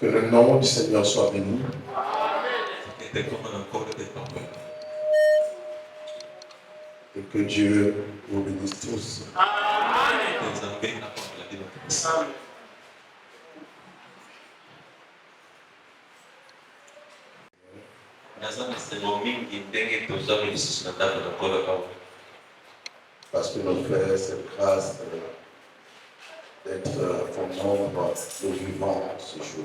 Que le nom du Seigneur soit béni. Et que Dieu vous bénisse tous. Parce que nous faisons cette grâce d'être en nombre de vivants ce jour.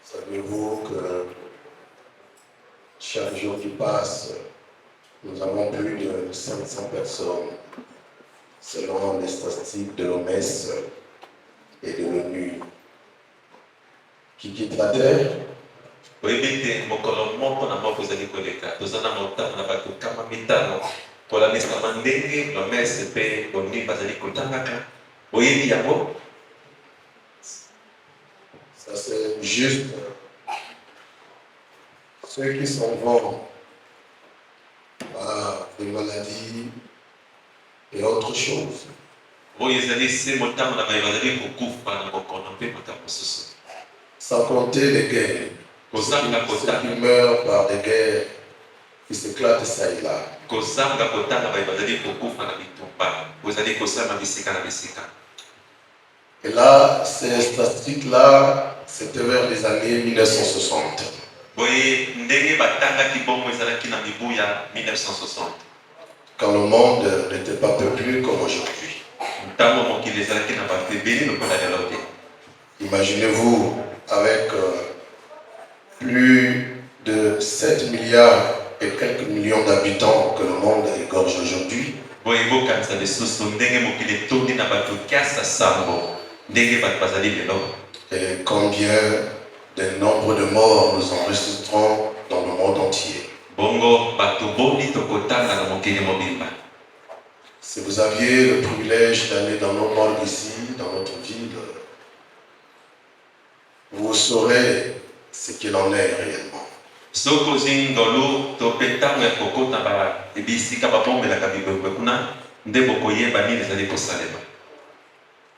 Savez-vous que chaque jour qui passe, nous avons plus de 500 personnes, selon les statistiques de l'OMS et de l'ONU, qui quittent la terre. Ça c'est juste ceux qui s'en vont par des maladies et autres choses. Sans compter les guerres. Ceux qui meurent par des guerres qui s'éclatent ça et là. Et là, ces statistiques-là, c'était vers les années 1960. Quand le monde n'était pas peuplé comme aujourd'hui. Imaginez-vous, avec plus de 7 milliards et quelques millions d'habitants que le monde égorge aujourd'hui. Et combien de nombre de morts nous enregistrons dans le monde entier. Si vous aviez le privilège d'aller dans nos morgues ici, dans notre ville, vous saurez ce qu'il en est réellement.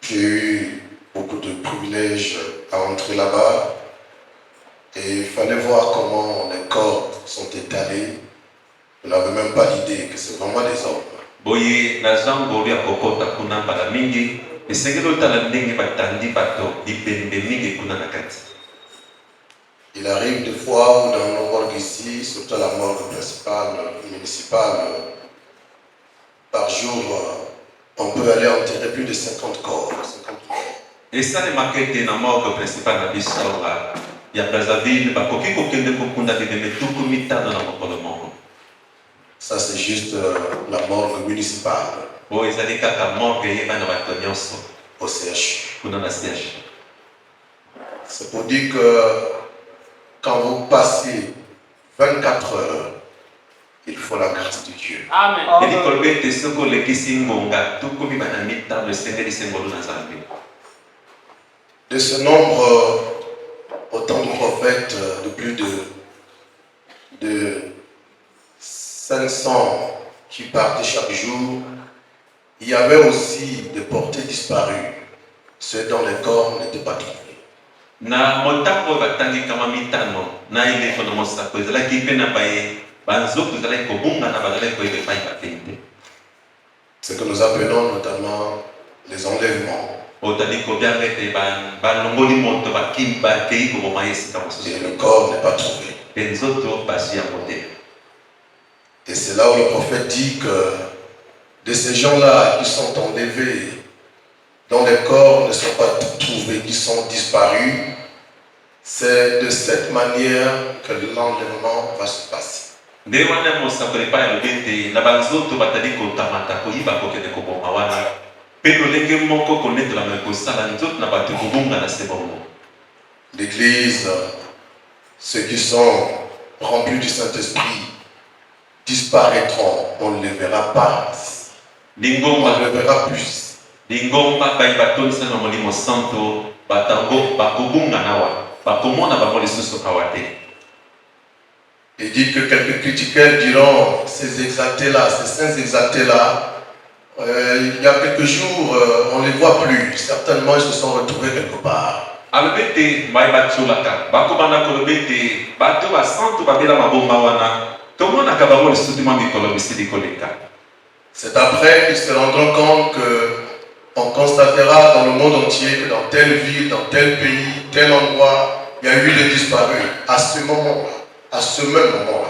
J'ai eu beaucoup de privilèges à entrer là-bas et il fallait voir comment les corps sont étalés. Vous n'avez même pas l'idée que c'est vraiment des hommes. Il arrive des fois où dans nos morgues ici, surtout la morgue principale, municipale, par jour, on peut aller enterrer plus de 50 corps. 50 morts. Et ça, les maquettes dans la morgue principale de Bissau, il y a Brazzaville, ça c'est juste la morgue municipale. Au CH. C'est pour dire que quand vous passez 24 heures, il faut la grâce de Dieu. Amen. De ce nombre, autant de prophètes, de plus de 500 qui partaient chaque jour, il y avait aussi des portés disparus, ceux dont les corps n'étaient pas trouvés. Ce que nous appelons notamment les enlèvements. Et le corps n'est pas trouvé. Et c'est là où le prophète dit que de ces gens-là qui sont enlevés, dont les corps ne sont pas trouvés, qui sont disparus, c'est de cette manière que l'enlèvement va se passer. L'Église, ceux qui sont remplis du Saint-Esprit, disparaîtront, on ne les verra pas. On ne les verra plus. Il dit que quelques critiqueurs diront, ces exaltés-là, ces saints exaltés-là, Il y a quelques jours, on ne les voit plus. Certainement, ils se sont retrouvés quelque part. C'est après qu'ils se rendront compte qu'on constatera dans le monde entier que dans telle ville, dans tel pays, tel endroit, il y a eu des disparus à ce moment-là, à ce même moment-là.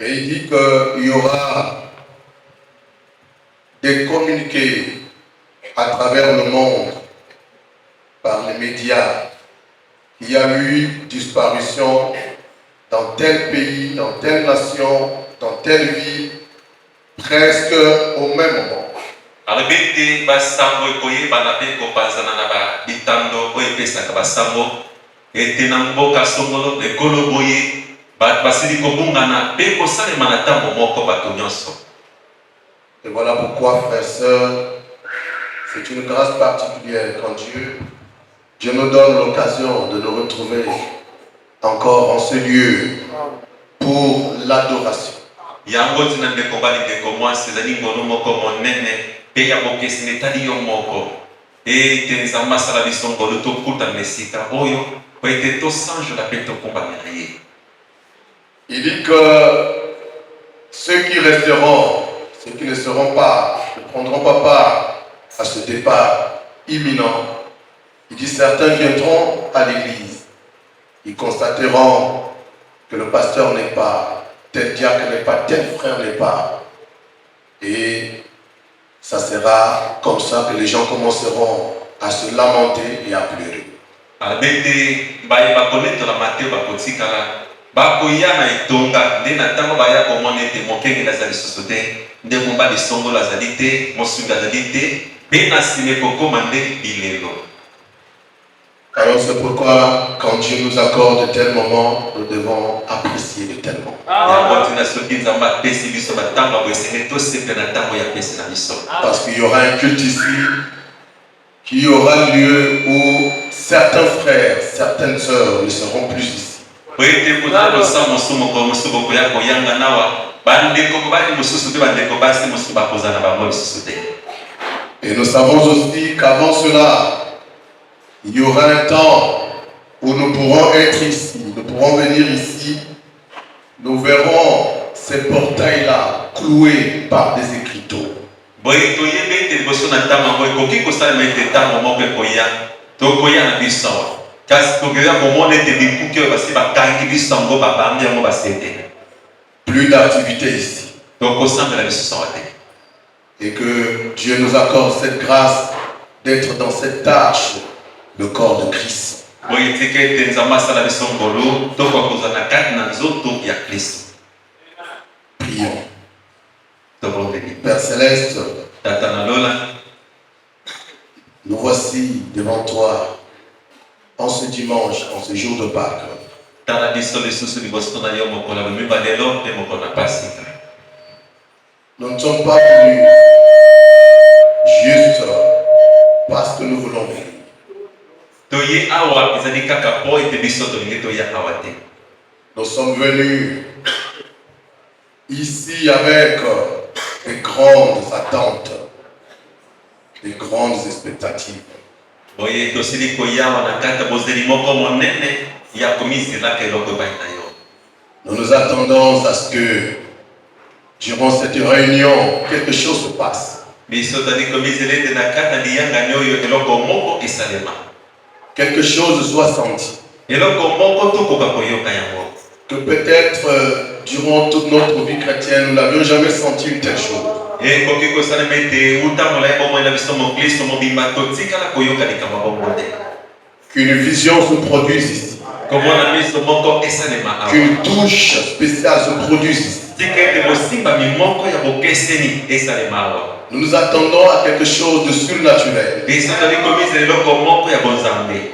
Et il dit qu'il y aura des communiqués à travers le monde, par les médias. Il y a eu disparition dans tel pays, dans telle nation, dans telle ville, presque au même moment. Et voilà pourquoi, frères et sœurs, c'est une grâce particulière quand Dieu nous donne l'occasion de nous retrouver encore en ce lieu pour l'adoration. Il dit que ceux qui resteront, ceux qui ne seront pas, ne prendront pas part à ce départ imminent, il dit certains viendront à l'église, ils constateront que le pasteur n'est pas, tel diacre n'est pas, tel frère n'est pas. Et ça sera comme ça que les gens commenceront à se lamenter et à pleurer. Alors c'est pourquoi quand Dieu nous accorde de tels moments, nous devons apprécier de tels moments. Parce qu'il y aura un culte ici qui aura lieu où certains frères, certaines sœurs ne seront plus ici. Et nous savons aussi qu'avant cela, il y aura un temps où nous pourrons être ici, nous pourrons venir ici, nous verrons ces portails-là cloués par des écriteaux. Plus d'activité ici. Et que Dieu nous accorde cette grâce d'être dans cette tâche, le corps de Christ. Prions. Père Céleste, nous voici devant toi en ce dimanche, en ce jour de Pâques. Nous ne sommes pas venus juste parce que nous voulons venir. Nous sommes venus ici avec des grandes attentes, des grandes expectatives. Nous nous attendons à ce que durant cette réunion, quelque chose se passe. Quelque chose soit senti. Que peut-être durant toute notre vie chrétienne, nous n'avions jamais senti une telle chose. Qu'une vision se produise ici. Qu'une touche spéciale se produise ici. Nous nous attendons à quelque chose de surnaturel.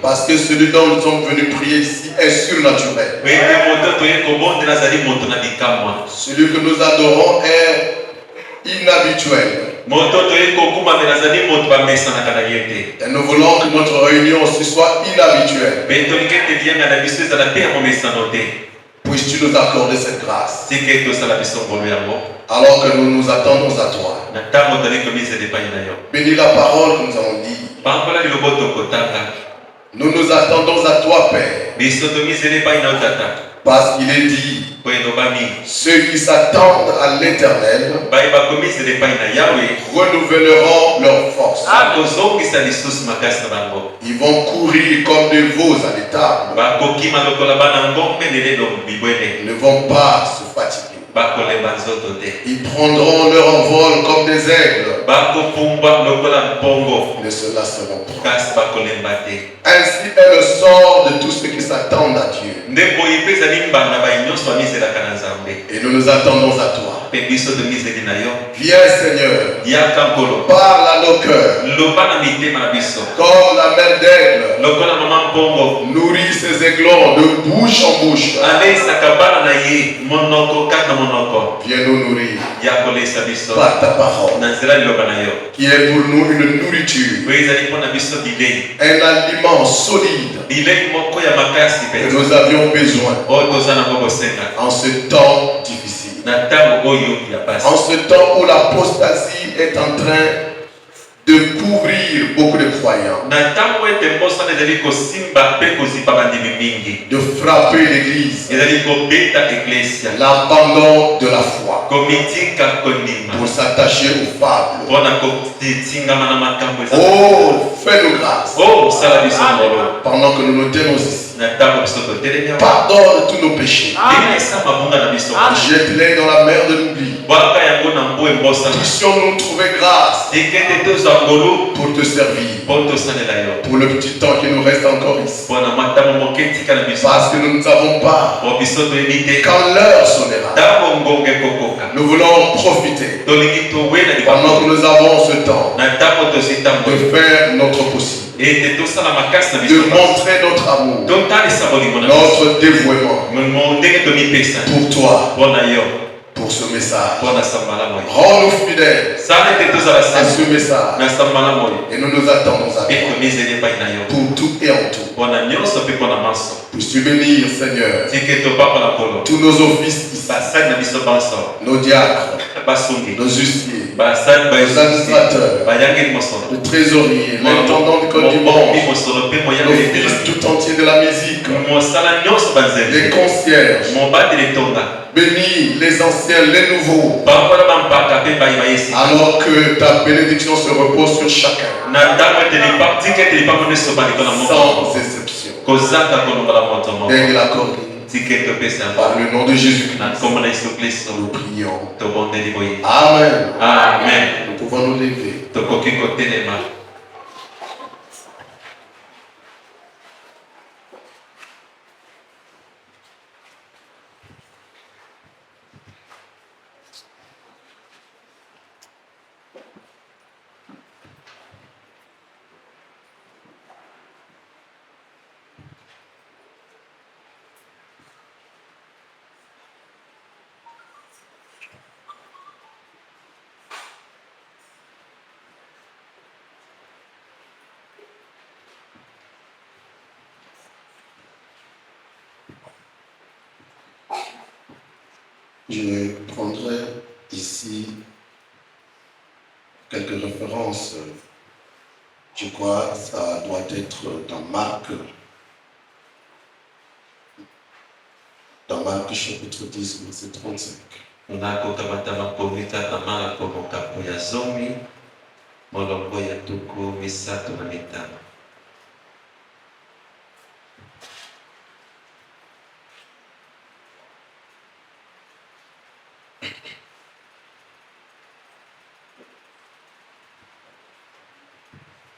Parce que celui dont nous sommes venus prier ici est surnaturel. Celui que nous adorons est inhabituel. Et nous voulons que notre réunion aussi soit inhabituelle. Puisses-tu nous accorder cette grâce? Alors que nous nous attendons à toi. Bénis la parole que nous avons dit. Nous nous attendons à toi, Père. Parce qu'il est dit, ceux qui s'attendent à l'Éternel renouvelleront leur force. Ils vont courir comme des veaux à l'étable. Ils ne vont pas se fatiguer. Ils prendront leur envol comme des aigles. Ils ne se lasseront pas. Ainsi est le sort de tous ceux qui s'attendent à Dieu. Et nous nous attendons à toi. Viens, Seigneur. Parle à nos cœurs. Comme la mère d'aigle nourrit ses aiglons de bouche en bouche. Viens nous nourrir par ta parole, qui est pour nous une nourriture, un aliment solide que nous avions besoin en ce temps difficile, en ce temps où l'apostasie est en train de couvrir beaucoup de croyants, de frapper l'église, l'abandon de la foi, pour s'attacher aux fables. Oh, fais-nous grâce. Pendant que nous nous tenons ici, pardonne tous nos péchés. Jette-les dans la mer de l'oubli. Puissions-nous trouver grâce pour te servir, pour le petit temps qui nous reste encore ici. Parce que nous ne savons pas quand l'heure sonnera. Nous voulons profiter pendant que nous avons ce temps de faire notre possible, de montrer notre amour, notre dévouement pour toi, pour ce message. Rends-nous fidèles à ce message. Et nous nous attendons à toi pour tout et en tout. Puisses-tu bénir, Seigneur, tous nos offices ici, nos diacres, nos huissiers, nos administrateurs, le trésorier, l'intendant du code du monde, l'office tout entier de la musique, les concierges. Bénis les anciens, les nouveaux, alors que ta bénédiction se repose sur chacun, sans exception. Daigne l'accorder. Par le nom de Jésus-Christ, nous prions. Amen. Amen. Nous pouvons nous lever. Je prendrai ici quelques références. Je crois que ça doit être dans Marc chapitre 10, verset 35.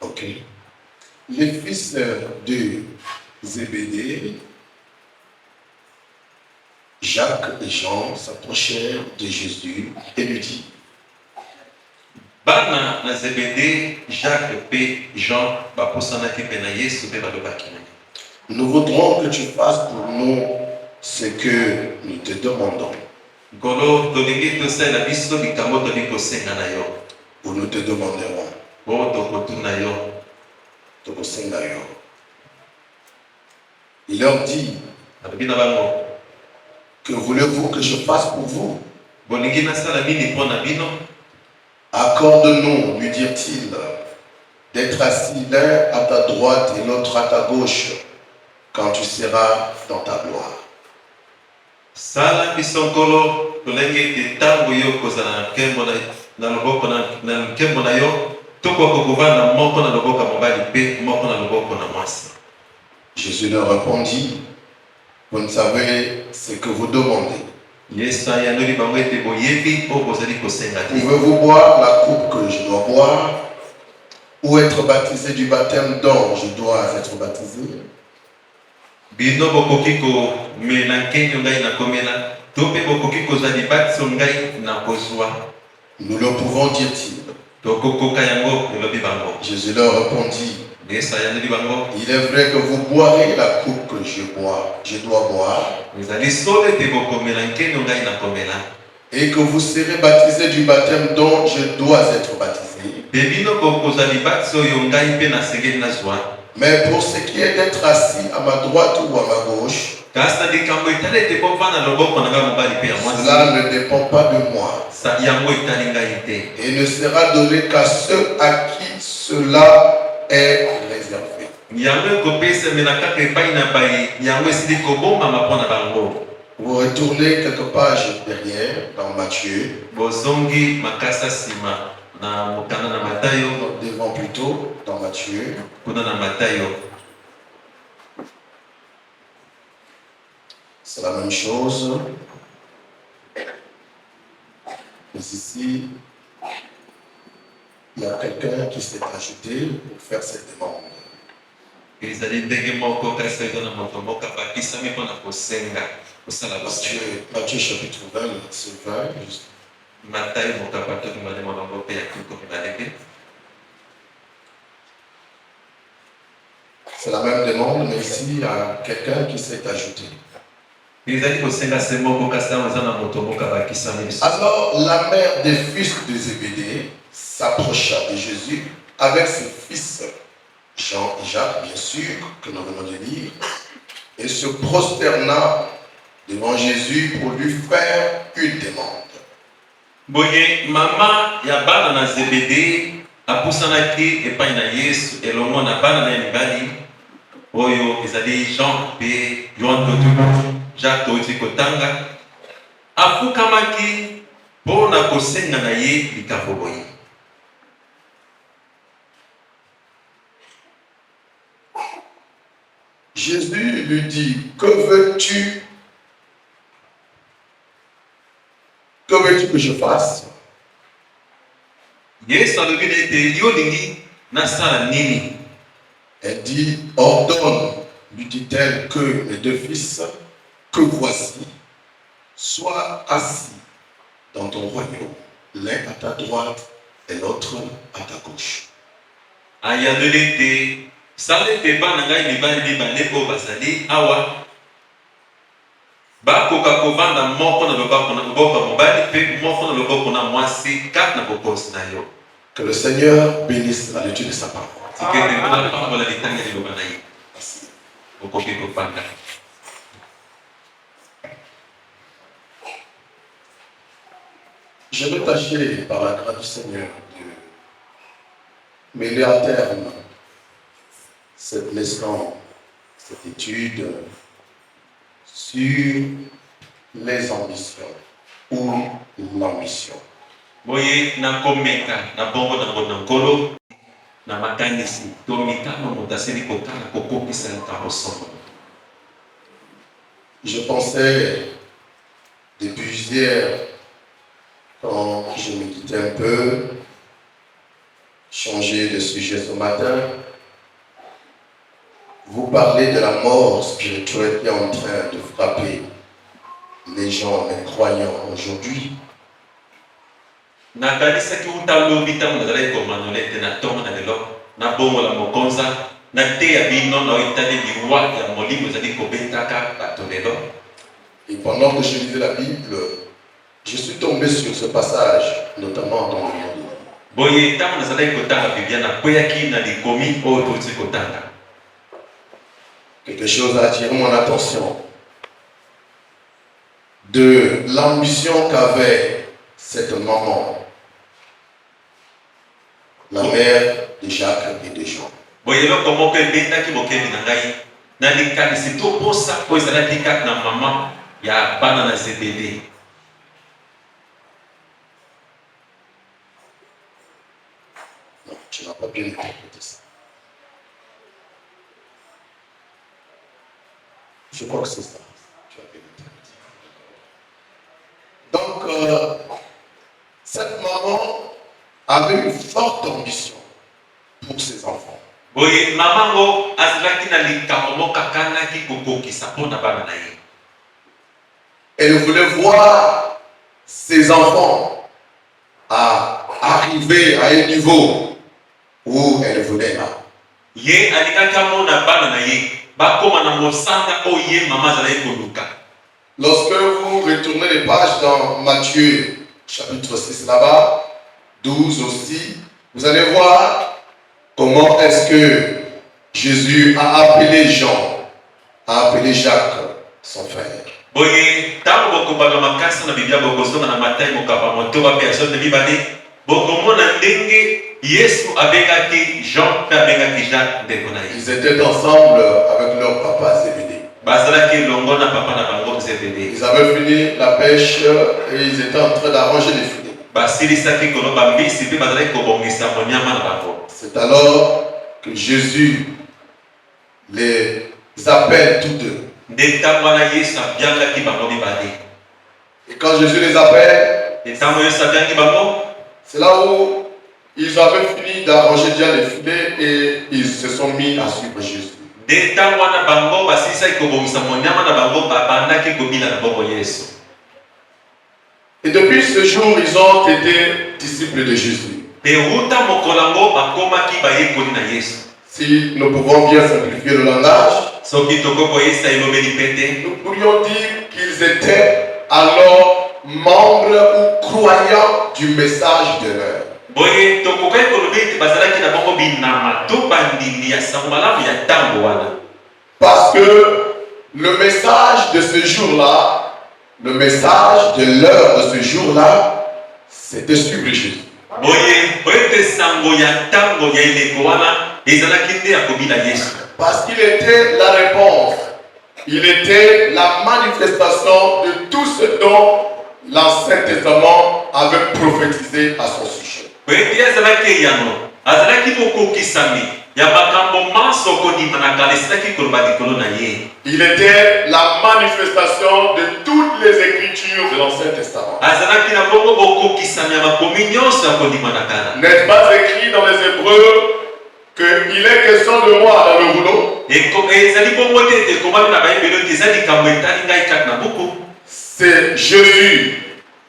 Ok. Les fils de Zébédée, Jacques et Jean s'approchèrent de Jésus et lui dirent: Bana na Zebede, Jacques et Jean, baposanaki pe na Yesu pe balobaki na ye. nous voudrons que tu fasses pour nous ce que nous te demandons. Golo tolingi tosala biso likambo tolingi kosenga na yo. Ou nous te demanderons. O tokotuna yo. Tokosenga yo. Il leur dit: Alobi na bango, que voulez-vous que je fasse pour vous? bolingi nasala nini mpo na bino? Accorde-nous, lui dirent-ils, d'être assis l'un à ta droite et l'autre à ta gauche quand tu seras dans ta gloire. Sala biso nkolo tolengi ete ntango yo kozala na nkembo na loboko na nkembo na yo tokoka kovanda moko na loboko ya mobali mpe moko na loboko na mwasi. Jésus leur répondit: vous ne savez ce que vous demandez. Yesu ayandoli bango ete boyebi oyo bozali kosenga te. Pouvez-vous boire la coupe que je dois boire ou être baptisé du baptême dont je dois être baptisé? Bino bokoki komela nkembo ngai nakomela to mpe bokoki kozwa libatiso ngai nakozwa? Nous le pouvons, dit-il. Tokokoka yango, elobi bango. Jésus leur répondit: Yesu ayandoli bango, il est vrai que vous boirez la coupe que je dois boire, ezali solo ete bokomela nkembo ngai nakomela, et que vous serez baptisé du baptême dont je dois être baptisé. mpe bino bokozwa libatiso oyo ngai mpe nasengeli nazwa. Mais pour ce qui est d'être assis à ma droite ou à ma gauche, kasi na likambo etali ete bovanda loboko na ngai mobali mpe ya mwasi, cela ne dépend pas de moi, yango etali ngai te, et ne sera donné qu'à ceux à qui cela est réservé. yango ekopesamela kaka epai na baye, yango esili kobomama mpo na bango. Vous retournez quelques pages derrière dans Matthieu, bozongi makasa nsima na mokanda na Matayo, devant plutôt dans Matthieu, kuna na Matayo. c'est la même chose. Mais ici, il y a quelqu'un qui s'est ajouté pour faire cette demande. ezali ndenge moko kasi eza na moto moko abakisami mpo na kosenga kosala bosenga. Matthieu chapitre 20, verset 20. Juste. Matayo mokapa toki malemo nango mpe ya kiko mibale te. C'est la même demande, mais ici, il y a quelqu'un qui s'est ajouté. ezali kosenga se moko kasi awa eza na moto moko abakisami lisusu. Alors, la mère des fils de Zébédée s'approcha de Jésus avec ses fils, Jean et Jacques, bien sûr, que nous venons de lire, et se prosterna devant Jésus pour lui faire une demande. Boye mama ya bana na Zebede apusanaki epai na Yesu elongo na bana na mibali oyo ezali Jean mpe Yohane totuku Jacques toyoti kotanga, afukamaki mpo na kosenga na ye likambo boye. Jésus lui dit: que veux-tu que je fasse? Yesu alobi na ete yo olingi nasala nini? Elle dit: ordonne, lui dit-elle, que mes deux fils que voici soient assis dans ton royaume, l'un à ta droite et l'autre à ta gauche. Ayandoli ete sala ete bana ngai mibali mibale oyo bazali awa bakoka kovanda moko na loboko ya mobali mpe moko na loboko na mwasi kati na bokosi na yo. Que le Seigneur bénisse la lecture de sa parole. Sikete mpona pambola litanga liloba na ye. Merci. Okoki kofanda. Je vais tâcher, par la grâce du Seigneur, de mêler à terme cette leçon, cette étude sur les ambitions ou l'ambition. Boye nakomeka na bongo nango na nkolo na makanisi to mikano moto asili kotala kokokisa likambo solo. Je pensais depuis hier, quand je méditais un peu, changer de sujet ce matin, vous parlez de la mort spirituelle qui est en train de frapper les gens, les croyants aujourd'hui, nakanisaki utalobi ntango nazalaki komanole te na ntongo na lelo nabongola mokonza nateya bino na oitali liwa ya molimo ezali kobetaka bato lelo. et pendant que je lisais la Bible, je suis tombé sur ce passage, notamment dans le monde. Boye ntango nazalaki kotanga biblia nakweyaki na likomi oyo toti kotanga. Quelque chose a attiré mon attention de l'ambition qu'avait cette maman, la mère de Jacques et de Jean. Boye eloko moko ebetaki bokebi na ngai na likanisi to posa oyo ezalaki kaka na mama ya bana na Zebede. Non, tu n'as pas bien interprété ça. Je crois que c'est ça. Tu as bien interprété. Donc, cette maman avait une forte ambition pour ses enfants. Boye mamango azalaki na likambo moko akanaki kokokisa mpona bana na ye. Elle voulait voir ses enfants à arriver à un niveau où elle voulait là. Ye alingaki amona bana na ye bakoma na mosanga oyo ye mama azalaki koluka. Lorsque vous retournez les pages dans Matthieu chapitre 6 là-bas, 12 aussi, vous allez voir comment est-ce que Jésus a appelé Jean, a appelé Jacques, son frère. Boye ntango bokobaka makasi na biblia bokosoma na Matayi mokapa motoba mpe asote mibale bokomona ndenge Yesu abengaki Jean mpe abengaki Jacques ndeko na ye. Ils étaient ensemble avec leur papa Zébédée. Bazalaki elongo na papa na bango Zebede. Ils avaient fini la pêche et ils étaient en train d'arranger les filets. Basilisaki koloba mbisi mpe bazalaki kobongisa monyama na bango. C'est alors que Jésus les appelle tous deux. Nde ntango wana Yesu abiangaki bango mibale. Et quand Jésus les appelle, Ntango Yesu abiangi bango, c'est là où ils avaient fini d'arranger déjà les filets et ils se sont mis à suivre Jésus. nde ntango wana bango basilisaki kobongisa monyama na bango babandaki kobila na bongo Yesu. Et depuis ce jour, ils ont été disciples de Jésus. Mpe wuta mokolo yango bakomaki bayekoli na Yesu. Si nous pouvons bien simplifier le langage, Soki tokokoyesa elobeli pete, nous pourrions dire qu'ils étaient alors membres ou croyants du message de l'heure. boye tokokaki koloba ete bazalaki na bango binama to bandimi ya sango malamu ya ntango wana. Parce que le message de ce jour-là, le message de l'heure de ce jour-là, c'était suivre Jésus. Boye ete sango ya ntango ya eleko wana ezalaki nde ya kobila Yesu. Parce qu'il était la réponse, il était la manifestation de tout ce dont l'Ancien Testament avait prophétisé à son sujet. Boye ete azalaki eyano azalaki bokokisami ya makambo manso kondima na kala esilaki koloba likolo na ye. Il était la manifestation de toutes les écritures de l'Ancien Testament. Azalaki na bongo bokokisami ya makomi nyonso ya kondima na kala. N'est-ce pas écrit dans les Hébreux qu'il est question de moi dans le rouleau? Ezali bongo te ete ekomami na bayebeli ete eza likambo etali ngai kaka na buku. C'est Jésus.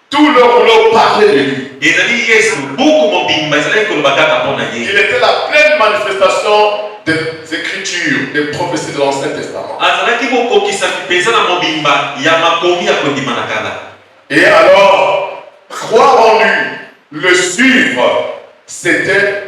Tout le rouleau parlait de lui. Ezali Yesu buku mobimba ezalaki koloba kaka mpo na ye. Il était la pleine manifestation des écritures, des prophéties de l'Ancien Testament. Azalaki bokokisa mpenza na mobimba ya makomi ya kondima na kala. Et alors, croire en lui, le suivre, c'était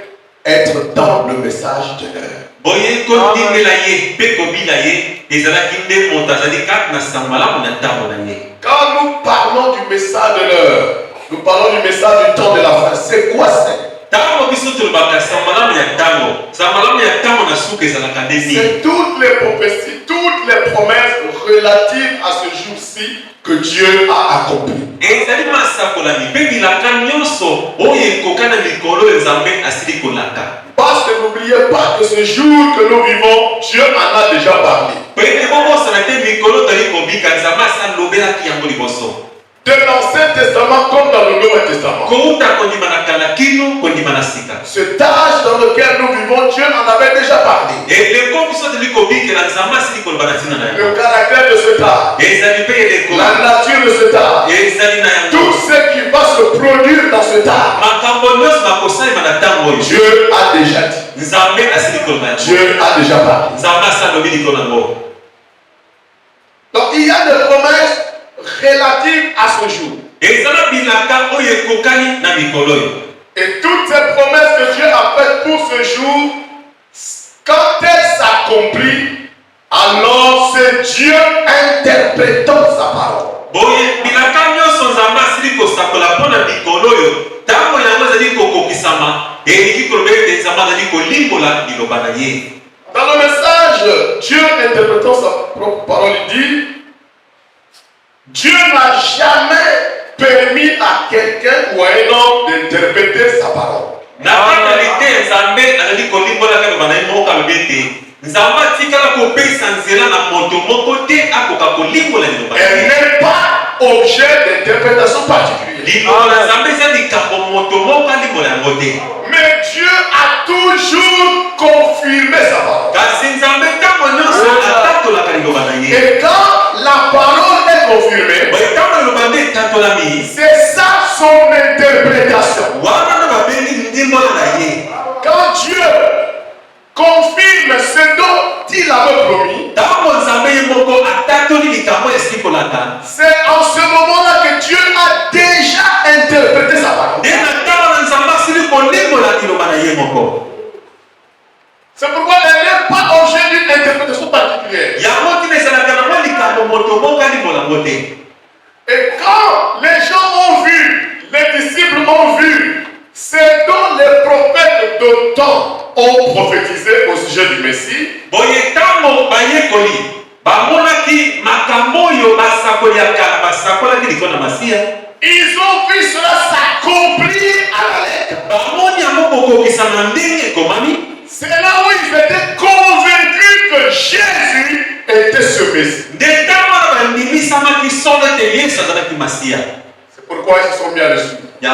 être dans le message de l'heure. Boye kondimela ye mpe kobila ye ezalaki nde moto azali kaka na sango malamu na ntango na ye. Quand nous parlons du message de l'heure, nous parlons du message du temps de la fin. C'est quoi ça? Ntango biso tolobaka sango malamu ya ntango, sango malamu ya ntango na suka ezalaka nde nini? C'est toutes les prophéties, toutes les promesses relatives à ce jour-ci que Dieu a accompli. Ezali masakolami mpe bilaka nyonso oyo ekoka na mikolo oyo Nzambe asili kolaka. Parce que n'oubliez pas que ce jour que nous vivons, Dieu en a déjà parlé. Pete bokosana te mikolo toli kobika Nzambe asalobelaki yango liboso. De l'Ancien Testament comme dans le Nouveau Testament. Kouta kondima na kala kino kondima na sika. Cet âge dans lequel nous vivons, Dieu en avait déjà parlé. Eleko biso toli kobikela Nzambe asili koloba na ntina na Le yango. caractère de cet âge, Ezali mpe eleko la nature de de cet art, tout ce qui va se produire dans cet art, Dieu a déjà dit. Dieu a déjà parlé. Donc il y a des promesses relatives à ce jour. Et toutes ces promesses que Dieu a faites pour ce jour, quand elles s'accomplissent, alors c'est Dieu interprétant sa parole. Dans le message, Dieu interprétant sa propre parole, il dit: Dieu n'a jamais permis à quelqu'un ou à un homme d'interpréter sa parole. Elle n'est pas objet d'interprétation particulière. Mais Dieu a toujours confirmé sa parole. Et quand la parole est confirmée, c'est ça son interprétation. Quand Dieu confirme ce dont il avait promis, c'est en ce moment-là que Dieu a déjà interprété sa parole. C'est pourquoi elle n'est pas objet d'une interprétation particulière. Et quand les gens ont vu, les disciples ont vu, c'est dont les prophètes d'autant ont prophétisé au sujet du Messie. Ils ont vu cela s'accomplir à la lettre. C'est là où ils étaient convaincus que Jésus était ce Messie. C'est pourquoi ils se sont mis à le suivre. Donc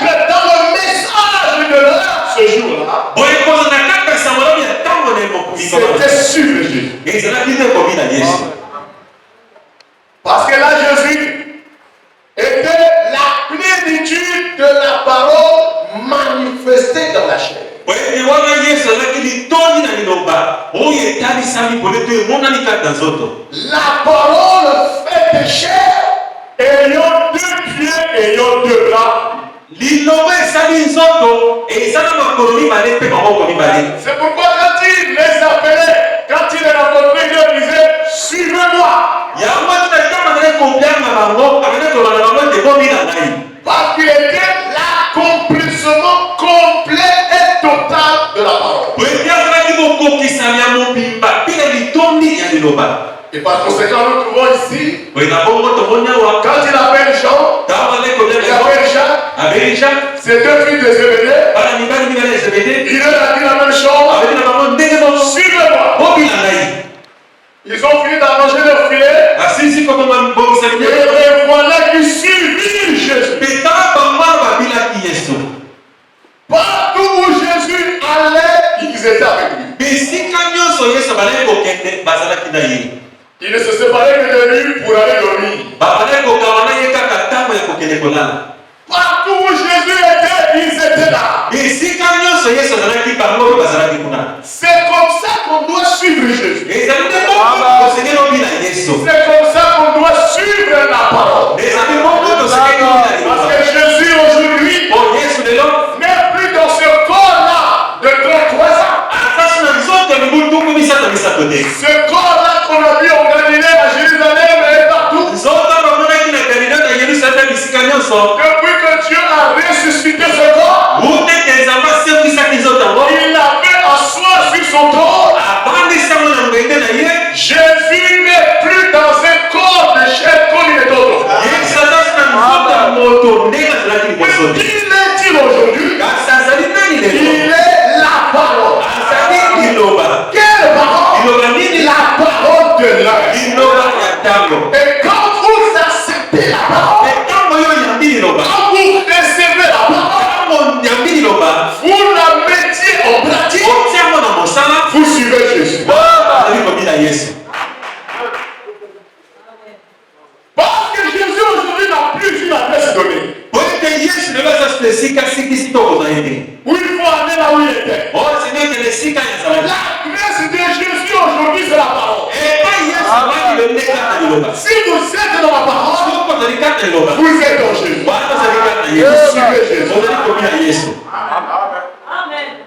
être dans le message de l'heure ce jour-là, c'était suivre Jésus. Parce que là Jésus était la plénitude de la parole manifestée dans la chair. La parole faite chair, ayant deux pieds, ayant deux bras. C'est pourquoi quand il les appelait, quand il les rencontrait, il leur disait: suivez-moi. Parce qu'il était l'accomplissement complet et total de la parole. Et par conséquent, nous trouvons ici, quand il appelle Jean, il appelle Jacques, ces deux fils de Zébédée, il leur a dit la même chose: suivez-moi. Ils ont fini d'arranger leur filet, et voilà qu'ils suivirent Jésus. Partout où Jésus allait, ils étaient avec lui. Ils ne se séparaient que de lui pour aller dormir. Partout où Jésus était, ils étaient là. C'est comme ça qu'on doit suivre Jésus. C'est comme ça qu'on doit suivre la parole. Parce que Jésus aujourd'hui n'est plus dans ce corps-là de 33 ans. Ce corps-là qu'on a vu en Galilée, à Jérusalem et partout. Depuis que Dieu a ressuscité ce corps, il l'avait asseoir sur son trône. Jésus n'est plus dans un corps de chair comme il est autrefois. Qui est-il aujourd'hui? Il est la parole. Quelle parole? La parole de l'heure. Et quand vous acceptez la parole, quand vous recevez la parole, vous la mettiez en pratique, vous suivez Jésus. yesu lelo aza esika sikisi tokozala te où il faut aller là où il était. oyo seigneur kele esika yazalaki La grâce de Jésus aujourd'hui, c'est la parole. epa yesu alaki lende kaka na liloba Si vous êtes dans la parole, soko ozali kaka na liloba vous êtes dans Jésus. wana ozali kaka na Vous yesu suivez Jésus. ozali komi na yesu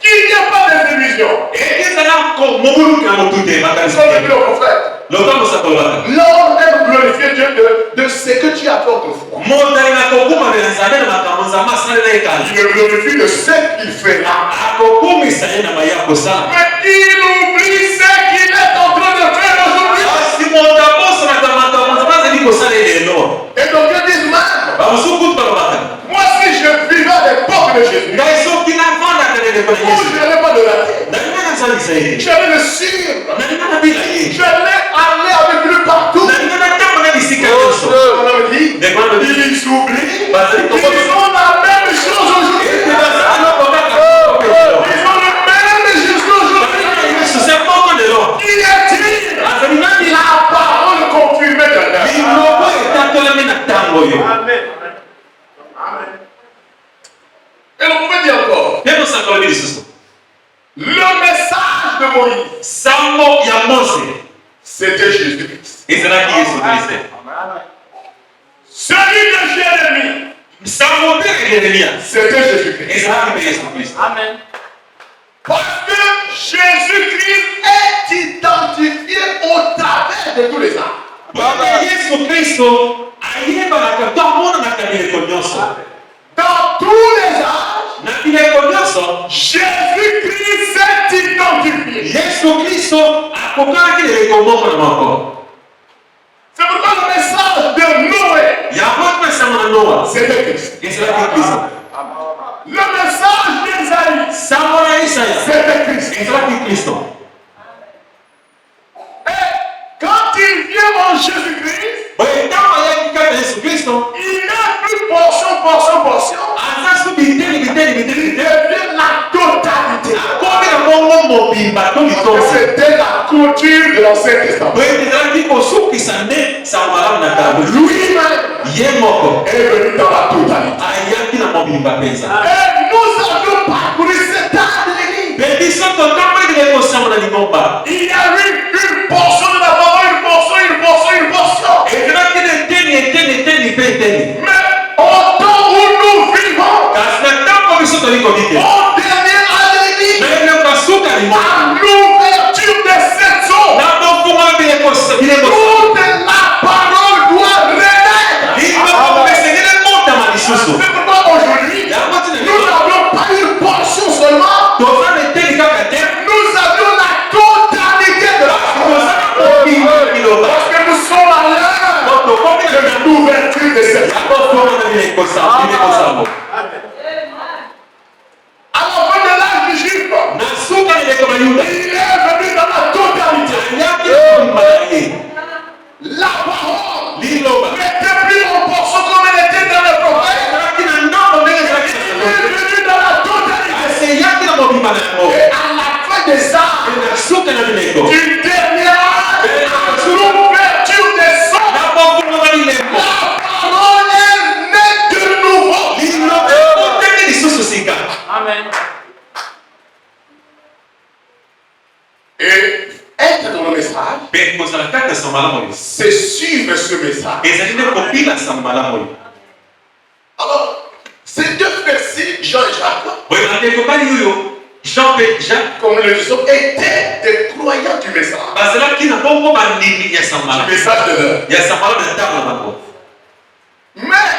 Qu'il n'y ait pas de division. ezala mobuluki na motu te makanisi Comme te dit le prophète, lokambo sakolaka l'homme aime glorifier Dieu de ce que tu as fait autrefois. moto alingaka kokumamela nzambe na makambo nzambe asalela ye kala Il le glorifie de ce qu'il fait là. akokumisa ye na maya ya kosala Mais il oublie ce qu'il est en train de faire aujourd'hui. kasi moto abosonaka makambo nzambe azali kosala ye lelo Et donc ils disent, man, bamosusu kutu balobaka moi si je vivais à l'époque de Jésus, ngai soki navandaka leleko na où yesu je n'allais pas de la terre, nalinga nazalisa ye j'allais le suivre. nalinga nabila ye J'allais aller avec lui partout. nalinga natambo na bisika nyonso On avait dit, ndeko alobi ils oublient. bazali Ils ont la même chose aujourd'hui. ete bazali lokokaka Ils ont le même Jésus aujourd'hui. yesu se moko lelo Qui est-il? azali nani La parole confirmée de l'âme. liloko etatolami na ntango oyo Et on pouvait dire encore, mpe tosaka lobi lisusu le message de Moïse, sango ya mose c'était Jésus-Christ. ezalaki yesu kriste Celui de Jérémie, sango mpe ya yeremia c'était Jésus-Christ. ezalaki mpe yesu kriste Parce que Jésus-Christ est identifié au travers de tous les âges. mpona yesu kristo ayebanaka to amonanaka bileko nyonso Dans tous les âges, na bileko nyonso Jésus-Christ s'est identifié. yesu kristo akokanaki leleko moko na moko C'est pourquoi le message de Noé, yango epesango na noa c'était Christ. ezalaki kristo Le message d'Ésaïe, sango na isaya c'était Christ. ezalaki kristo Et quand il vient en Jésus-Christ, boye ntango ayaki kaka yesu kristo il n'est plus portion. aza so biteni Il devient la totalité. akomi na bongo mobimba to litongo C'était la couture de l'Ancien Testament. boye ezalaki kosukisa nde sango malamu na ntango Lui-même ye moko est venu dans la totalité. ayaki na mobimba mpenza Et nous avions parcouru cet art de l'Église. mpe biso totamboli bileko sango na lingomba Il y a eu une portion de la parole, une portion. ezalaki na eteni mpe eteni Mais au temps où nous vivons, kasi na ntango biso toli komi te au dernier âge de l'Église, na eloko asuka à lingomba l'ouverture de cette zone, na bokuma bileko toute la parole doit renaître. lingomba esengeli motama lisusu C'est pourquoi aujourd'hui, yango ntina nous n'avions pas une portion seulement, toza na eteni kaka te nous avions la totalité de la parole. tozali mobimba biloba Parce que nous sommes à l'heure tokomi na de l'ouverture de cette yango koma na bileko sango À la fin de l'âge du juif, na suka bileko bayuda il est venu dans la totalité. ayaki mobimba na ye La parole liloba n'était plus en portion comme elle était dans le prophète. ezalaki na ndambo ndenge ezalaki Il na est venu dans la totalité. kasi eyaki na mobimba na yango Et à la fin des âges, na suka na bileko du dernier âge, à l'ouverture des sons, na bokuma na bileko la parole est née de nouveau. liloba ekoteki lisusu sika Et être dans le message, mpe kozala kaka sango malamu oyo c'est suivre ce message. ezali nde kopila sango malamu oyo Alors, ces deux frères-ci, Jean et Jacques, boye bandeko bali oyo jean mpe jacques comme le disons, étaient des croyants du message. bazalaki na bongo bandimi ya sango Du malamu message de l'heure. ya sango malamu na ntango na bango Mais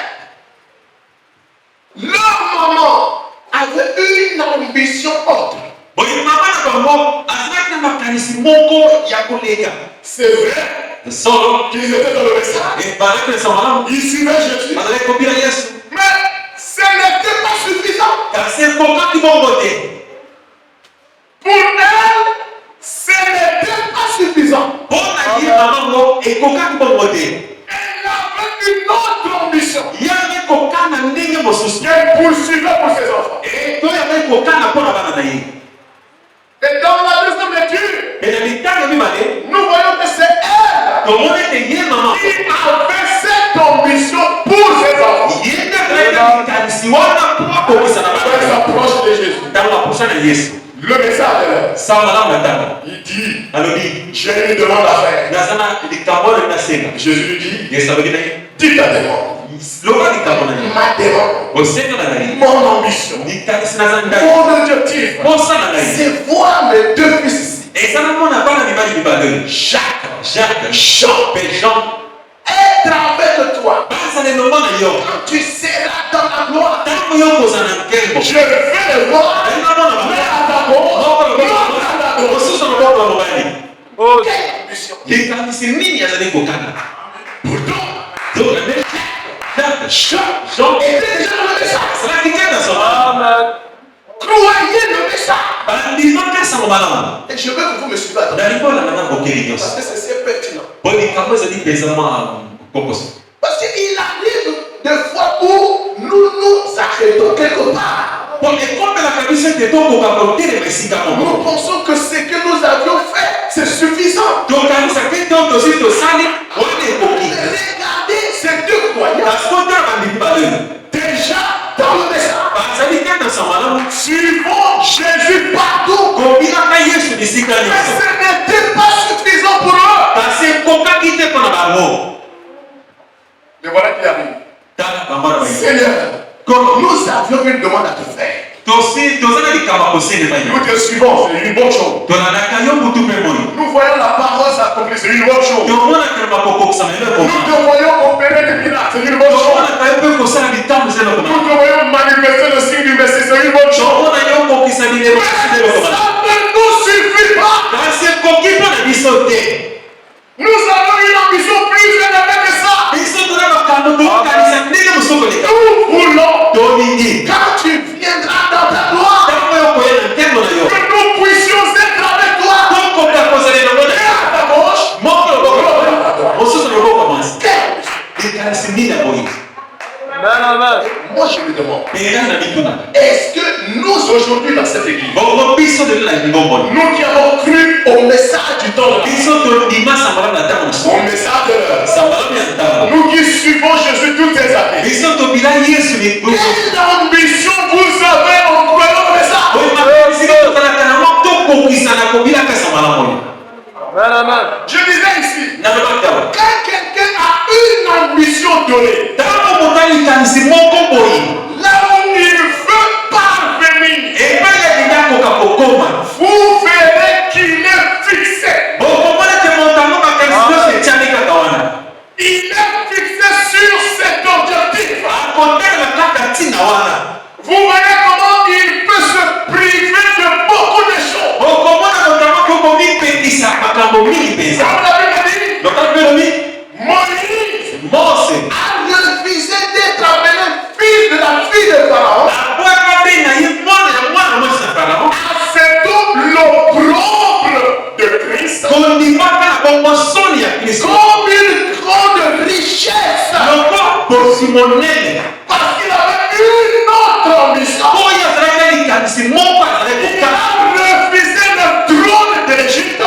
leur maman avait une ambition autre. boye mama na bango azalaki na makanisi moko ya kolega C'est vrai solo qu'ils étaient dans le message. bazalaki na sango malamu Ils suivaient Jésus. bazalaki kopila yesu Mais ce n'était pas suffisant. kasi ekokaki bongo te Pour elle, ce n'était pas suffisant. mpo na ye mamango ekokaki bongo te Elle avait une autre ambition yaki kokana ndenge mosusu qu'elle poursuivait pour ses enfants. to yaki kokana mpo na bana na ye Et dans la deuxième lecture, e na mitano mibale nous voyons que c'est elle tomoni ete ye mama qui avait cette ambition pour ses enfants. ye nde azalaki na likanisi Quand il s'approche de Jésus, le message, il dit, j'ai une demande à faire. Jésus lui dit, dis ta demande. Ma demande, mon ambition, mon objectif, c'est voir mes deux fils ici. Jacques, Jean, être avec toi. Quand tu seras dans la gloire, je vais les voir. Mais à ta gauche, à ta gauche. Quelle ambition. Pourtant, Jean était déjà dans le message. Amen. Croyez le message. Et je veux que vous me suivez. Parce que c'est pertinent. Parce qu'il arrive des fois où nous nous arrêtons quelque part. Nous pensons que ce que nous avions fait, c'est suffisant. Regardez ces deux croyants. Déjà dans le message. Suivons Jésus partout. Mais ce n'était pas suffisant pour eux. Mais voilà qui arrive. Seigneur, nous avions une demande à te faire. Nous te suivons, c'est une bonne chose. Nous voyons la parole s'accomplir, c'est une bonne chose. Nous te voyons opérer des miracles, c'est une bonne chose. Nous te voyons manifester le signe du Messie, c'est une bonne chose. Mais ça ne nous suffit pas. Nous avons une ambition plus élevée que ça. Nous voulons, quand tu viendras dans ta gloire, que nous puissions être avec toi. Et à ta gauche, moi je me demande, est-ce que nous aujourd'hui dans cette église, nous qui avons cru au message du temps, au message de l'heure, nous qui suivons Jésus toutes les années, quelle ambition vous avez en croyant au message? Je disais ici, quand quelqu'un a une ambition donnée, là où il veut parvenir, vous verrez qu'il est fixé. Il est fixé sur cet objectif. Vous voyez comment il peut se priver de beaucoup de choses. Comme la Bible dit, Moïse a refusé d'être appelé fils de la fille de Pharaon, acceptant l'opprobre de Christ comme une grande richesse, parce qu'il avait une autre ambition. Il a refusé le trône de l'Égypte.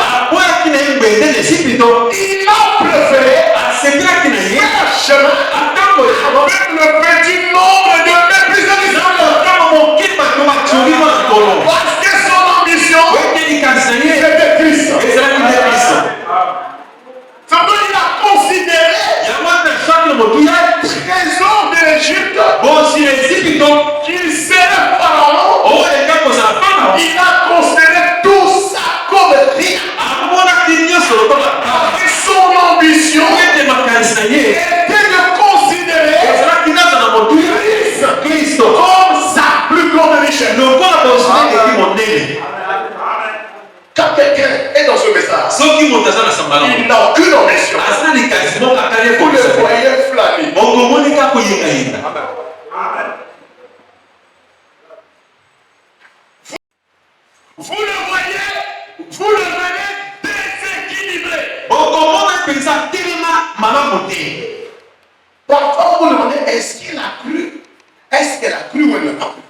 Il a préféré faire chemin avec le petit nombre de mes prisonniers. Parce que son ambition, c'était Christ. C'est pourquoi il a considéré le trésor de l'Égypte qu'il serait Pharaon. Il a considéré tout ça comme rien. Et son ambition était de considérer Christ comme sa plus grande richesse. Quand quelqu'un est dans ce message, il n'a aucune ambition. Vous le voyez flâner. Vous le voyez, vous le verrez déséquilibré. Parfois, vous vous demandez, est-ce qu'il a cru? Est-ce qu'elle a cru ou elle n'a pas cru?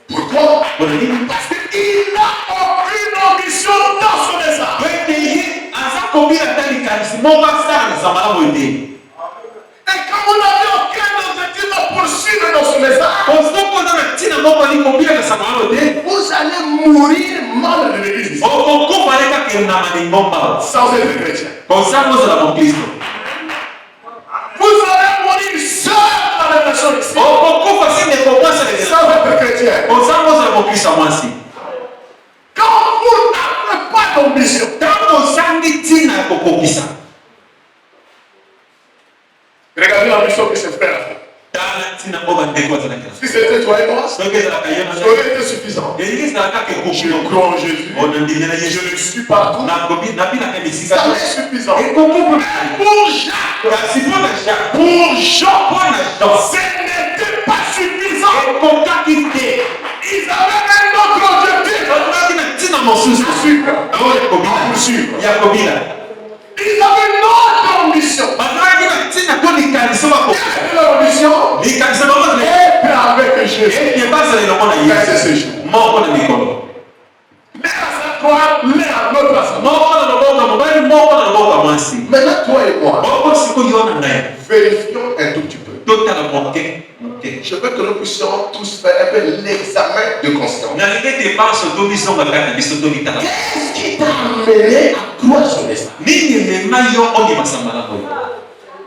Pourquoi? Parce qu'il n'a aucune ambition dans son message. Et quand vous n'avez aucun objectif à poursuivre dans ce message, vous allez mourir mal de l'église. Sans être chrétien. Vous allez mourir seul dans la nation ici. Sans être chrétien. Quand vous n'avez pas d'ambition. Regardez l'ambition que ses frères ont. Si c'était toi et moi, ça aurait été suffisant. Je crois en Jésus. Je le suis partout. Ça m'est suffisant. Pour Jean, ce n'était pas suffisant. Ils avaient un autre objectif. Poursuivre. Ils avaient une autre ambition. Quelle est leur ambition? Être avec Jésus. Verset ce jour. L'air à sa droite, l'air à notre place. Maintenant, toi et moi, vérifions un tout petit peu. Je veux que nous puissions tous faire un peu l'examen de conscience. Qu'est-ce qui t'a amené à croire ce message?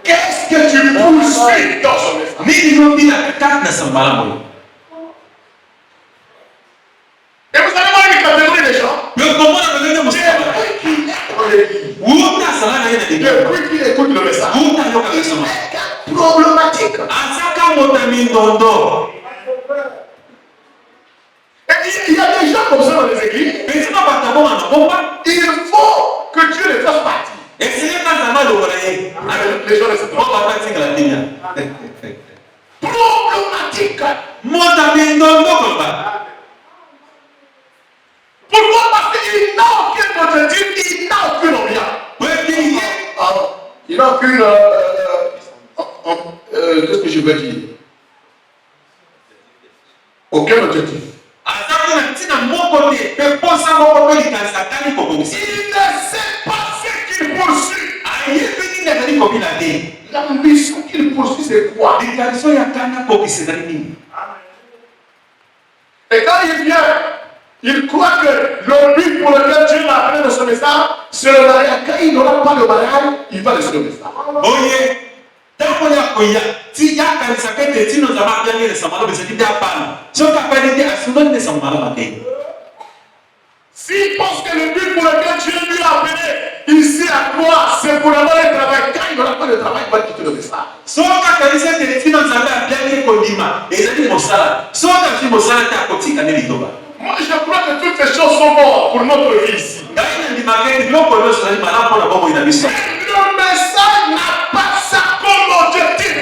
Qu'est-ce que tu poursuis dans ce message? Et vous allez voir une catégorie de gens. Depuis qu'il est dans l'église, depuis qu'il écoute le message, il est problématique. Et il y a des gens comme ça dans les églises. Il faut que Dieu les fasse partir. Les gens ne savent pas. Problématique. Pourquoi? Parce qu'il n'a aucun objectif, il n'a aucune ambiance. Il n'a aucune... qu'est-ce que je veux dire? Aucun objectif. Il ne sait pas ce qu'il poursuit. L'ambition qu'il poursuit, c'est quoi? Et quand il vient, il croit que le but pour lequel Dieu l'a appelé dans ce message, c'est le mariage. Quand il n'aura pas le mariage, il va laisser le message. S'il pense que le but pour lequel Dieu lui a appelé ici à croire, c'est pour avoir un travail, quand il n'aura pas de travail, il va quitter le message. Moi, je crois que toutes ces choses sont mortes pour notre vie ici. Le message n'a pas ça comme objectif.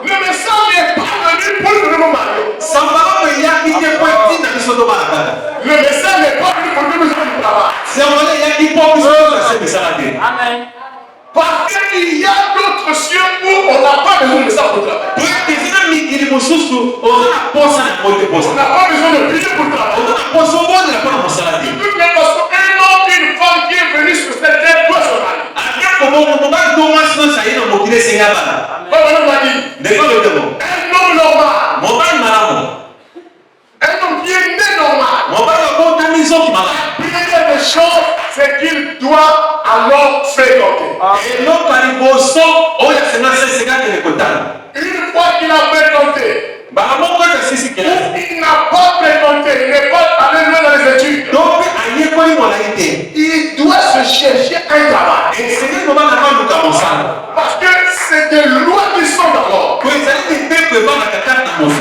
Le message n'est pas venu pour nous marier. Le message n'est pas venu pour nous travailler. Amen. Parce qu'il y a d'autres cieux où on n'a pas besoin de ça pour travailler. On n'a pas besoin de payer pour travailler. De toute même façon, un homme et une femme qui est venu sur cette terre doit se marier. Un homme normal. Un homme qui est né normal. La première des choses, c'est qu'il doit alors fréquenter. Une fois qu'il a fréquenté, il n'a pas fréquenté, il n'est pas allé loin dans les études. Il doit se chercher un travail. Parce que c'est des lois qui sont d'abord.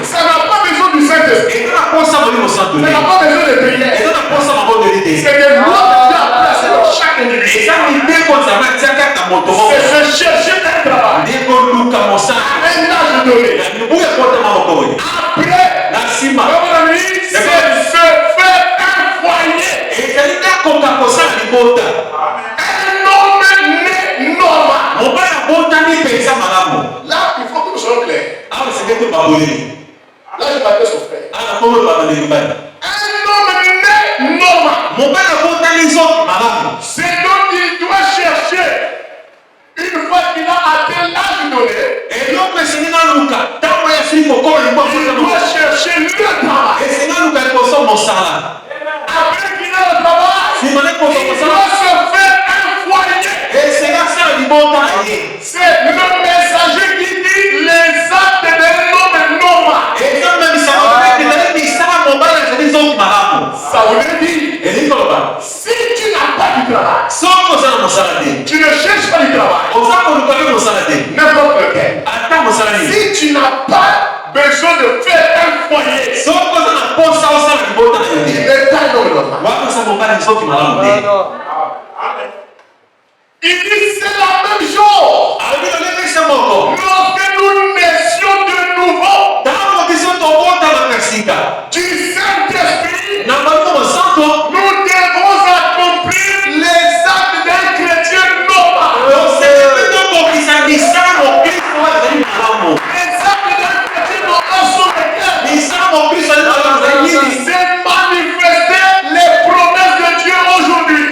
Ça n'a pas besoin du Saint-Esprit. Ça n'a pas besoin de prière. C'est des lois que Dieu a placées dans chaque individu. C'est se chercher un travail. À un âge donné. Après, c'est se faire un foyer. Un homme né normal. Là, il faut que nous soyons clairs. Là, je m'appelle son frère. Un homme né normal. C'est donc il doit chercher de faire un foyer, il n'est pas normal. Il dit c'est la même chose. Lorsque nous naissions de nouveau du Saint-Esprit, nous devons accomplir les actes d'un chrétien normal. Les actes d'un chrétien normal sont lesquels? C'est manifester les promesses de Dieu aujourd'hui.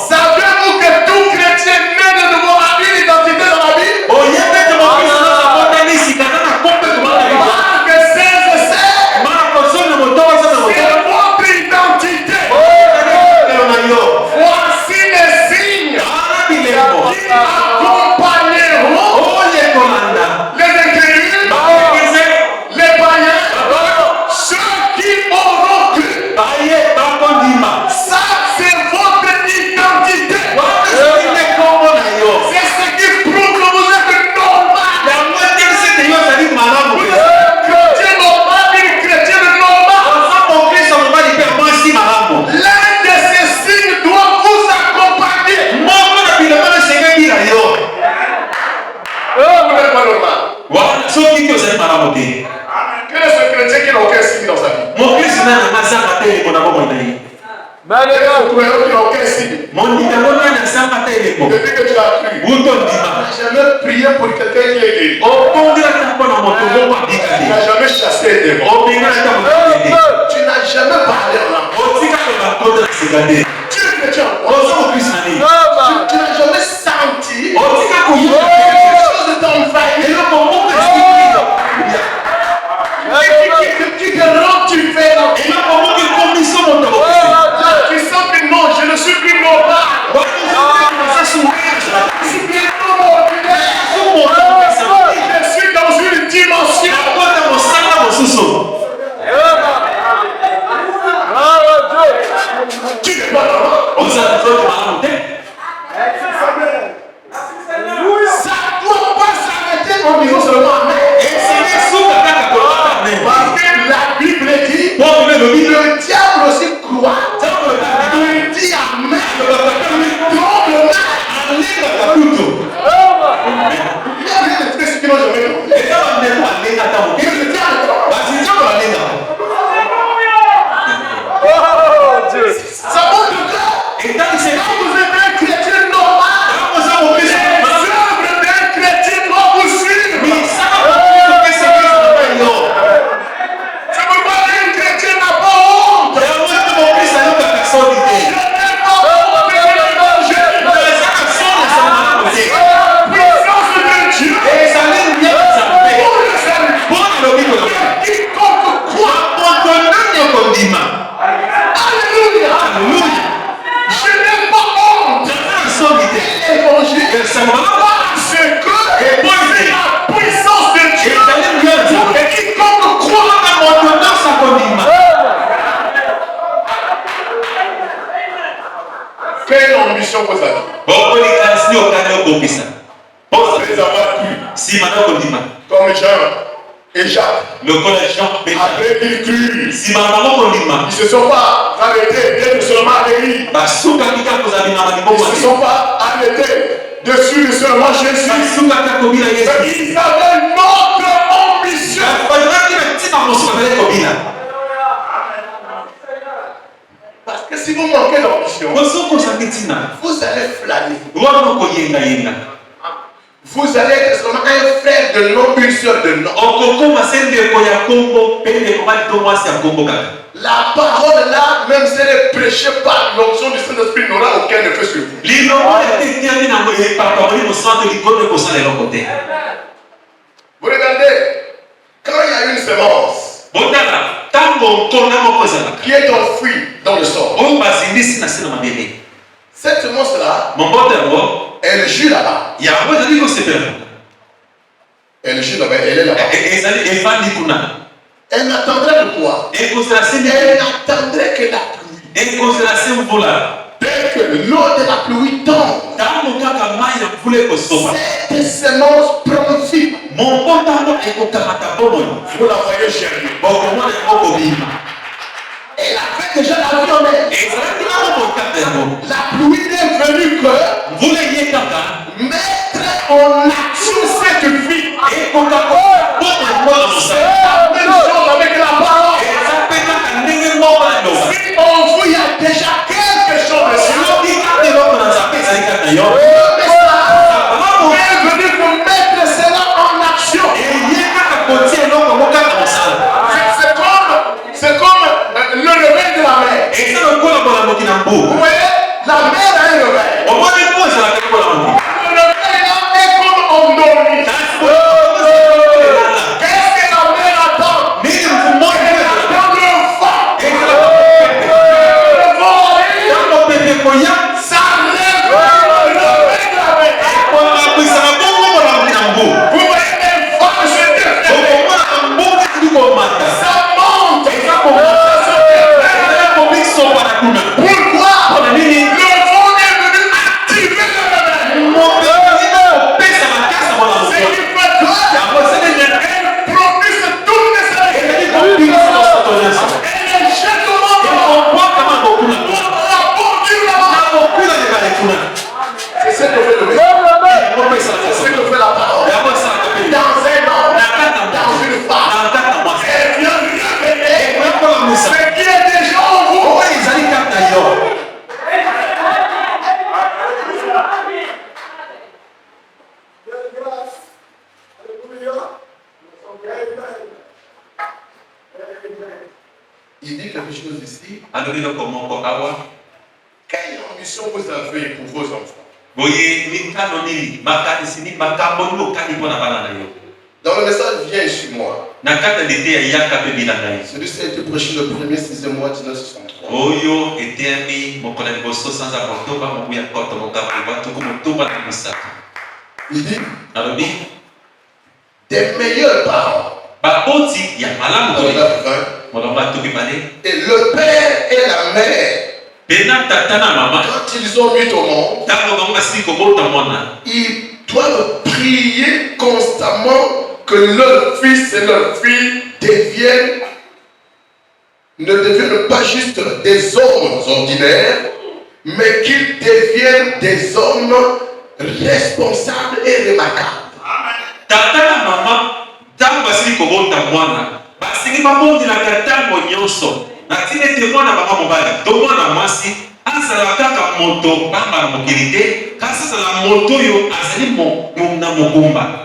Savez-vous que tout chrétien né de nouveau a une identité dans la Bible? Marc 16:16. C'est votre identité. Voici les signes qui accompagneront les incrédules, les païens, ceux qui auront cru. Ça, c'est votre identité. C'est ce qui prouve que vous êtes normal. Vous êtes un chrétien normal, une chrétienne normale. L'un de ces signes doit vous accompagner. Vous n'êtes pas normal. Quel est ce chrétien qui n'a aucun signe dans sa vie? Qui n'a aucun signe. Depuis que tu as cru, tu n'as jamais prié pour quelqu'un qui est guéri. Tu n'as jamais chassé des démons. Tu n'as jamais parlé en langue. Tu es chrétien. Tu n'as jamais senti quelque chose de t'envahir. Qui te rend tu fais la vie. Tu sens que non, je ne suis plus normal. Je suis plus ordinaire. Je suis dans une dimension. Tu n'es pas normal. Ça ne doit pas s'arrêter en disant seulement amen. Parce que la Bible dit, le diable aussi croit. Il dit amen. Il tremble mal. Il y a rien de trucs qui n'ont jamais compris. Le diable tremble. Ça montre que quand vous êtes un chrétien normal, les œuvres d'un chrétien doivent vous suivre. C'est pourquoi un chrétien n'a pas honte. Je n'ai pas honte de l'évangile. La puissance de Dieu pour le salut. Quiconque croit. Alléluia. Je n'ai pas honte de l'évangile parce que c'est la puissance de Dieu pour quiconque croit. Quelle ambition vous avez? Après avoir cru, comme Jean et Jacques, après qu'ils crurent, ils ne se sont pas arrêtés d'être seulement aguerris. Ils ne se sont pas arrêtés de suivre seulement Jésus. Ils avaient notre ambition. Parce que si vous manquez d'ambition, vous allez flâner. Vous allez être seulement un frère de nom, une soeur de nom. La parole là, même si elle est prêchée par l'onction du Saint-Esprit, n'aura aucun effet sur vous. Vous regardez, quand il y a une semence qui est enfouie dans le sol, cette semence là, elle joue là-bas. Elle joue là-bas, elle est là-bas. Elle n'attendrait que quoi? Elle n'attendrait que la pluie. Dès que l'eau de la pluie tombe, Cette semence prend vie. Vous Vous la voyez germer. Elle avait déjà la vie en elle. La pluie est venue que mettre en action cette vie. C'est la même chose avec la parole. Si en vous il y a déjà quelque chose de ça, le message est venu pour mettre cela en action. C'est comme le réveil de la mer. Vous voyez, la mer a un réveil. Le réveil là est comme endormi. Qu'est-ce que la mer attend? Elle attend le vent. Le vent arrive. Ça lève le réveil de la mer. Vous voyez les vagues se déferler. Ça monte. Pourquoi? Le vent est venu activer le réveil. Ce qui fait que elle produise toutes les séries. Elle les jette au monde. Pour la bordure là-bas. C'est ce que fait le message. C'est ce que fait la parole. Dans un homme, dans une femme, elle vient révéler ce qui est déjà en vous. Il dit quelque chose ici. Quelle ambition vous avez pour vos enfants? Dans le message, viens chez moi. Celui-ci a été prêché le 1er 6e mois 1963. Il dit des meilleurs parents. Et le père et la mère, quand ils ont mis au monde, ils doivent prier constamment que leur fils et leur fille ne deviennent pas juste des hommes ordinaires, mais qu'ils deviennent des hommes responsables et remarquables.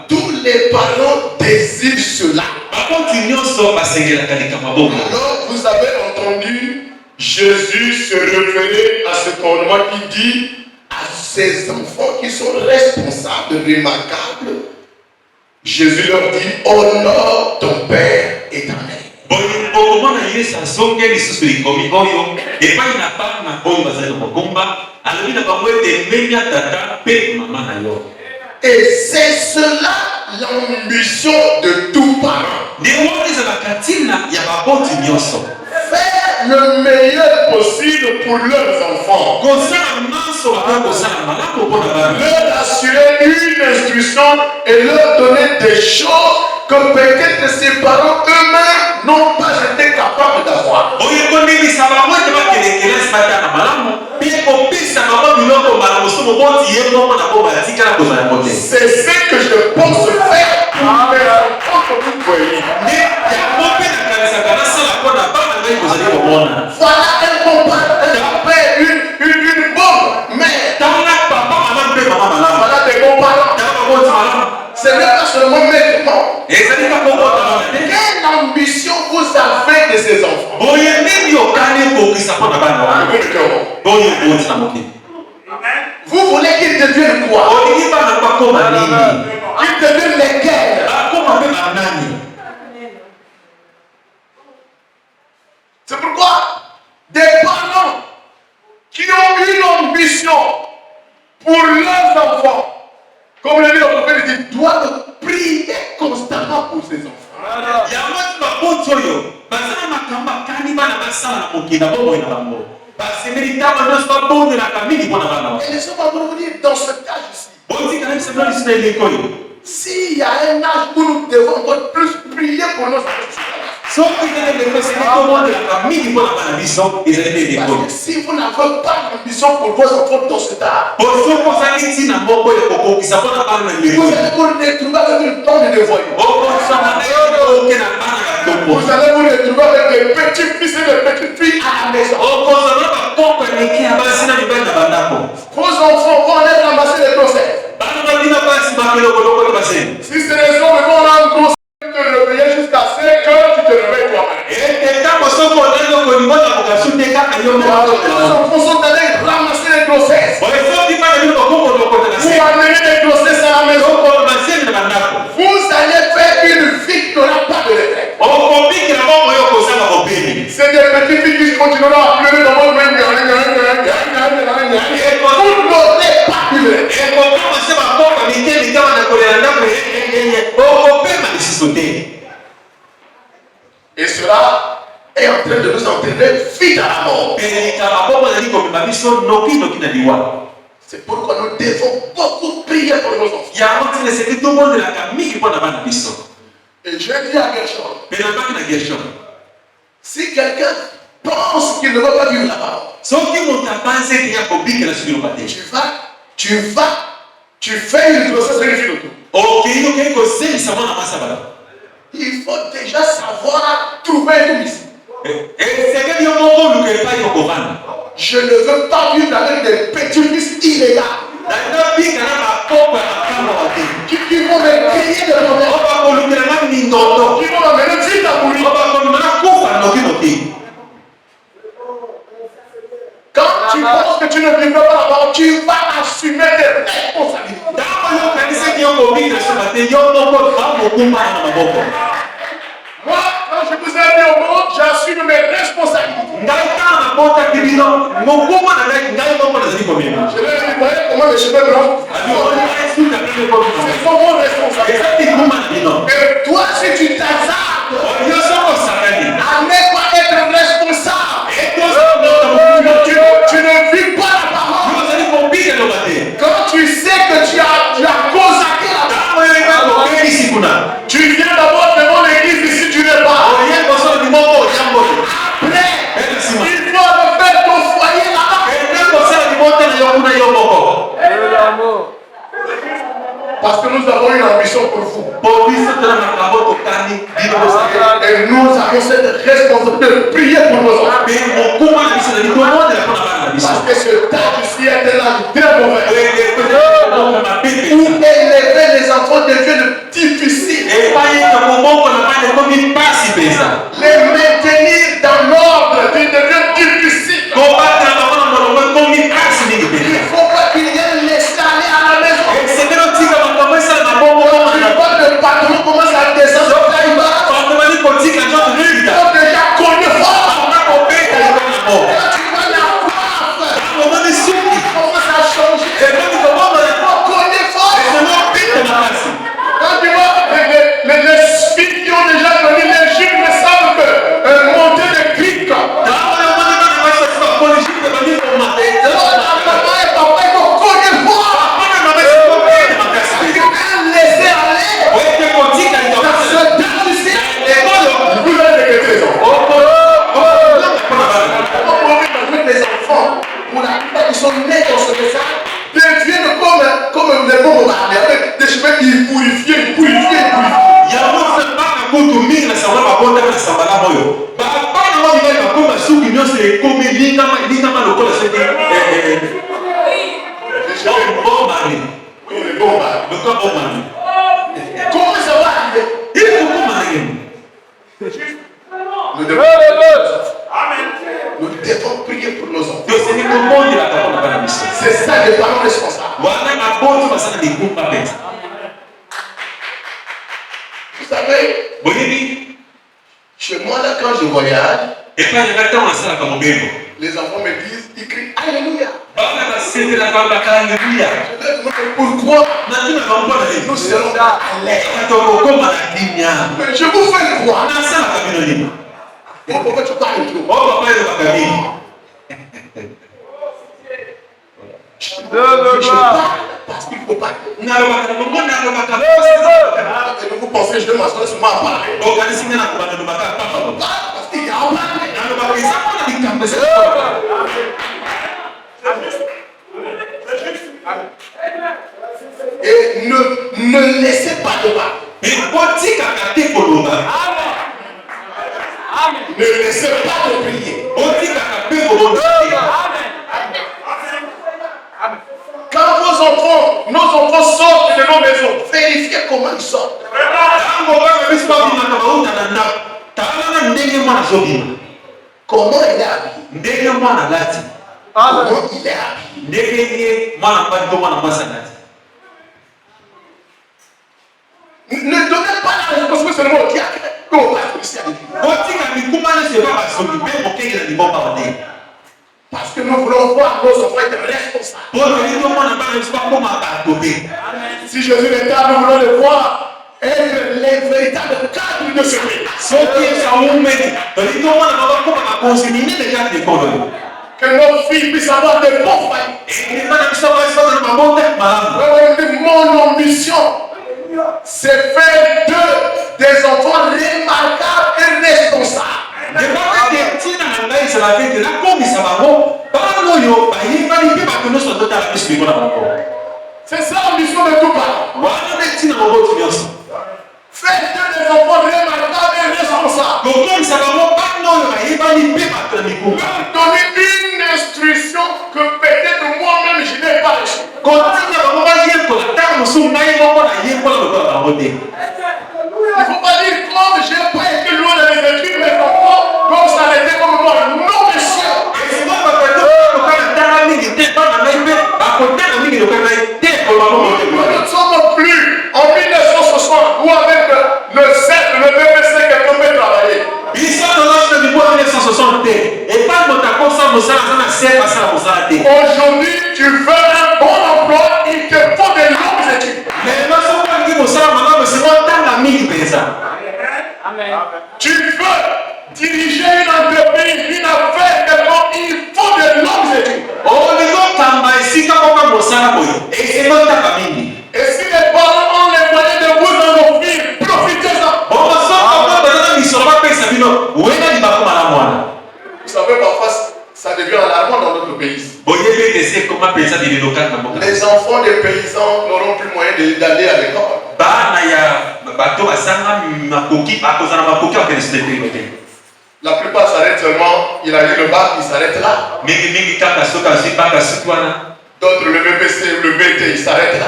Tous les parents désirent cela. Alors vous avez entendu Jésus se référer à ce commandement qui dit à ses enfants qui sont responsables, remarquables. Jésus leur dit honore ton père et ta mère. Et c'est cela l'ambition de tout parent. Faire le meilleur possible pour leurs enfants. Leur assurer une instruction et leur donner des choses que peut-être ses parents eux-mêmes n'ont pas été capables d'avoir. C'est ce que je pense faire pour mes enfants que vous voyez. Voilà un bon père, une bonne mère. Voilà des bons parents. Ce n'est pas seulement maintenant. Quelle ambition vous avez de ces enfants? Vous voulez qu'ils deviennent quoi? Qu'ils deviennent lesquels? C'est pourquoi des parents qui ont une ambition pour leurs enfants, comme le dit le prophète, il doivent prier constamment pour ses enfants. Et laissez-moi vous dire, dans ce cas ici, S'il y a un âge où nous devons encore plus prier pour nos enfants. Parce que si vous n'avez pas d'ambition pour vos enfants dans cet âge, vous allez vous retrouver avec une bande de voyous. Vous allez vous retrouver avec des petits fils et des petites filles à la maison. Vos enfants vont aller ramasser les grossesses. Si c'est les hommes qui vont rendre grossesse, tu te réveiller jusqu'à 5 heures, tu te réveilles toi-même. Les enfants sont allés ramasser les grossesses. Vous amenez les grossesses à la maison. Vous allez faire une vie qui n'aura pas de retraite. C'est des petites filles qui continueront à pleurer dans votre main. Vous n'aurez pas de retraite. Et cela est en train de nous entraîner vite à la mort. C'est pourquoi nous devons beaucoup prier pour nos enfants. Et je dis à Gershon, si quelqu'un pense qu'il ne va pas vivre la parole, tu fais une grossesse réussie. Il faut déjà savoir trouver une mission. Je ne veux pas vivre avec des petits-fils illégaux qui vont me créer de problèmes, qui vont m'amener vite à mourir. Quand tu penses que tu ne vivras pas la parole, tu vas assumer tes responsabilités. Moi, quand je vous ai mis au monde, j'assume mes responsabilités. Je leur ai dit, voyez comment les cheveux blancs, c'est mon responsabilité. Et toi, si tu t'hasardes à ne pas être responsable, tu ne vis pas la parole. Quand tu sais que tu as consacré la parole, tu viens d'abord devant l'église ici, tu n'es pas. Après, il faut refaire ton foyer là-bas. Parce que nous avons une ambition pour vous. Et nous avons cette responsabilité de prier pour nos enfants. Parce que ce temps ici est un âge très mauvais. Où élever les enfants devient difficile. Les maintenir dans l'ordre devient difficile. Il ne faut pas qu'il y ait un escalier à la maison. Le patron commence à descendre. Il faut déjà connaître fort. Quand tu vois la coiffe, commence à changer. Il faut connaître fort. Quand tu vois les filles qui ont déjà connu l'Égypte ne savent que monter des clics. Ils sont nés dans ce message, deviennent comme les bombes avec des cheveux qui purifient. Comment ça va arriver? Nous devons prier pour nos enfants. C'est ça les parents responsables. Vous savez, chez moi là quand je voyage, les enfants me disent, ils crient Alléluia. Pourquoi nous serons à l'air? Mais je vous fais croire. Pourquoi tu parles trop? Je parle Parce qu'il ne faut pas. Et Vous pensez que je vais m'asseoir sur moi à parler. Parce qu'il y a un Et ne laissez pas de mal. Ne laissez pas de prier. Quand nos enfants sortent de nos maisons, vérifiez comment ils sortent. Comment il est habillé. Comment il est habillé. Ne donnez pas la réponse seulement au diacre. Parce que nous voulons voir nos enfants être responsables. Si Jésus est là, nous voulons le voir être les véritables cadres de ce pays. Que nos filles puissent avoir de bons foyers. Mon ambition, c'est faire des enfants remarquables et responsables. C'est ça l'ambition de tout parent. Faites des enfants remarquables et responsables. Donner une instruction que peut-être moi-même je n'ai pas reçue. Il ne faut pas dire comme j'ai pas été loin de les études, mes enfants doivent s'arrêter comme moi. Non, monsieur. Nous ne sommes plus en 1960 ou avec le CEP, le BPC quelqu'un peut travailler. Aujourd'hui, tu veux un bon emploi, il te faut des longues études. Tu veux diriger une entreprise, une affaire, quelqu'un, il faut des longues études. Et si les parents ont les moyens de vous offrir, profitez-en. Vous savez, parfois, ça devient alarmant dans notre pays. Les enfants des paysans n'auront plus moyen d'aller à l'école. La plupart s'arrêtent seulement, il a eu le bac, il s'arrête là. D'autres, le BPC ou le BT, ils s'arrêtent là.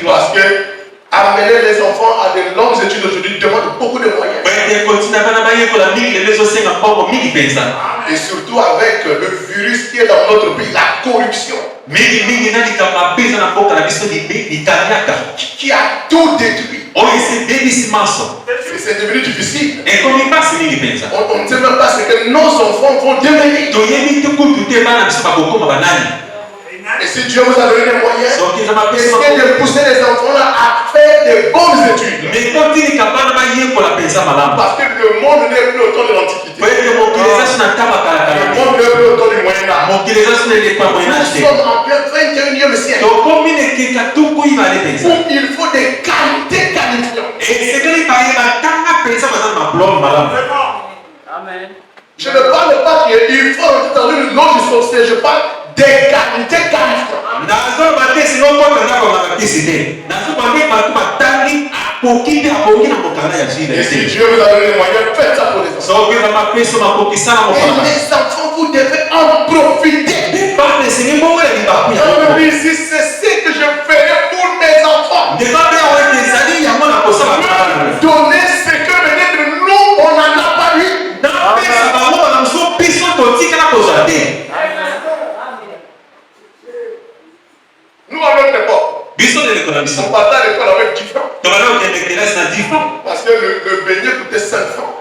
Parce que amener les enfants à de longues études aujourd'hui demande beaucoup de moyens. Et surtout avec le virus qui est dans notre pays, la corruption. Qui a tout détruit. C'est devenu difficile. On ne sait même pas ce que nos enfants vont devenir. Et si Dieu vous a donné les moyens, essayez de pousser les enfants là à faire de bonnes études. Parce que le monde n'est plus au temps de l'Antiquité. Le monde n'est plus au temps du Moyen-Âge. Nous sommes en plein 21e siècle. Où il faut des qualités qualifiantes. Je ne parle pas qu'il faut entendre une longue sorcière, je parle des qualités qualifiantes. Et si Dieu vous a donné les moyens, faites ça pour les enfants. Et les enfants, vous devez en profiter. Ici, c'est ce que je ferai pour mes enfants. Donner ce que peut-être nous, on n'en a pas eu. Nous, à notre époque, on partait à l'école avec 10 francs. Parce que le beignet coûtait 5 francs.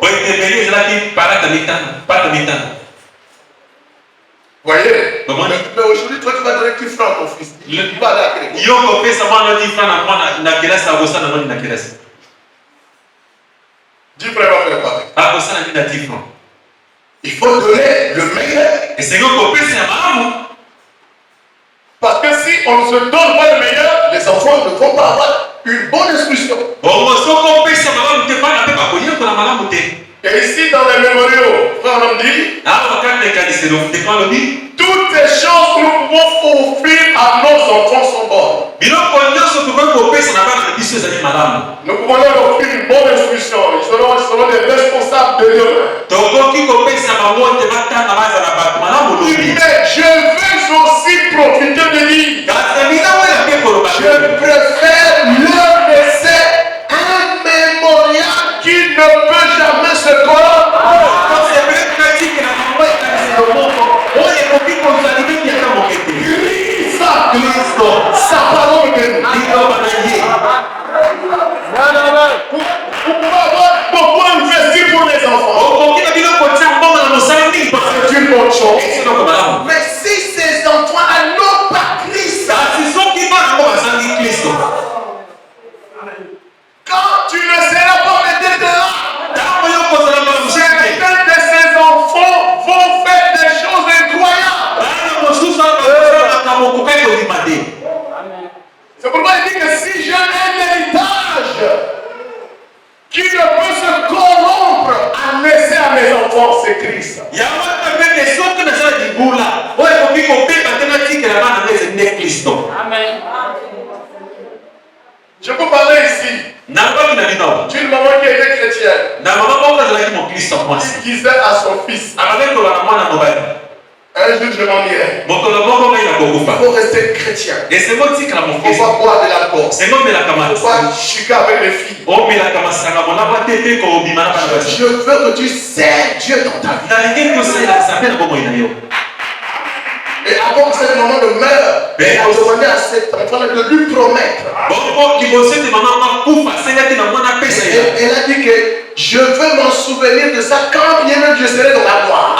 Vous voyez? Mais aujourd'hui, toi, tu vas donner 10 francs à ton fils. Il va aller à l'école. 10 francs va faire quoi? Il faut donner le meilleur. Parce que si on ne se donne pas le meilleur, les enfants ne vont pas avoir une bonne instruction. Et ici, dans les mémoriaux, frère on dit, toutes les choses que nous pouvons offrir à nos enfants sont bonnes. Nous pouvons leur offrir une bonne instruction. Ils seront des responsables de demain. Mais je veux aussi profiter de dire, je préfère leur laisser un mémorial qui ne peut jamais se corrompre. Sa parole de nous. Vous pouvez avoir beaucoup investi pour les enfants. C'est une bonne chose. Mais si ces enfants n'ont pas Christ, quand tu ne seras pas peut-être là, certains de ces enfants vont faire des choses incroyables. C'est pourquoi il dit que si j'ai un héritage qui ne peut se corrompre à laisser à mes enfants, c'est Christ. Amen. Je peux parler ici d'une maman qui était chrétienne. Qui disait à son fils, un jour je m'en irai. Il faut rester chrétien. Il ne faut pas boire de l'alcool. Il ne faut pas chicaner avec les filles. Je veux que tu sers Dieu dans ta vie. Et avant que cette maman ne meure, elle a demandé à cet enfant de lui promettre. Elle a dit que je veux m'en souvenir de ça quand bien même je serai dans la gloire.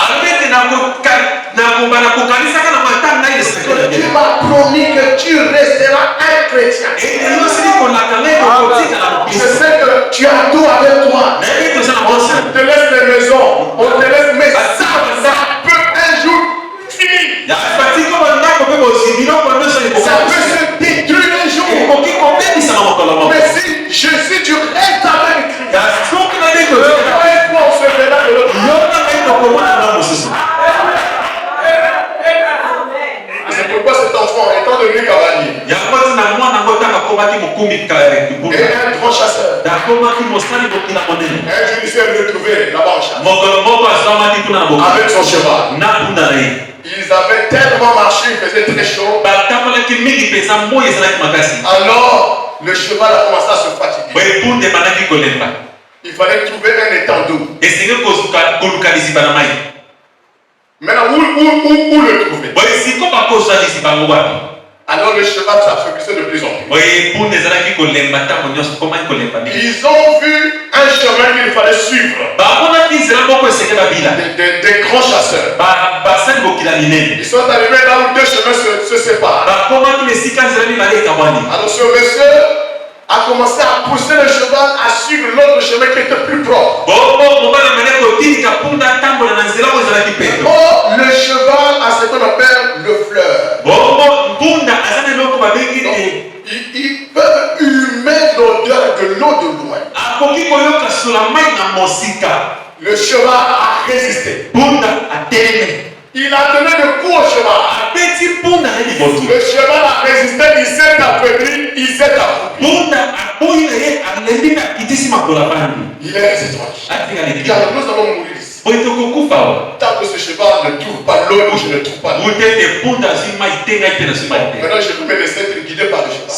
Tu m'as promis que tu resteras un chrétien. Je sais que tu as tout avec toi. On te laisse les maisons, on te laisse, mais ça peut un jour finir. Ça peut se détruire un jour. Mais si tu restes avec Christ, on se verra de l'autre. C'est pourquoi cet enfant, étant devenu cavalier, et un grand chasseur, un judiciaire le trouvait là-bas en chasse, avec son cheval. Ils avaient tellement marché, il faisait très chaud. Alors, le cheval a commencé à se fatiguer. Il fallait trouver un étang d'eau. Maintenant, où le trouver? Alors le cheval s'affaiblissait de plus en plus. Ils ont vu un chemin qu'il fallait suivre. Des grands chasseurs. Ils sont arrivés là où deux chemins se séparent. Alors ce monsieur a commencé à pousser le cheval à suivre l'autre chemin qui était plus propre. Le cheval a ce qu'on appelle le fleur. Ils peuvent humer l'odeur de l'eau de loin. Le cheval a résisté. Il a donné le coup au cheval. Le cheval a résisté, il s'est affaibli, il s'est accroupi. Il est resté tranquille. Car nous allons mourir ici. Tant que ce cheval ne trouve pas l'eau, je ne trouve pas l'eau. Maintenant, je peux me laisser être guidé par le cheval.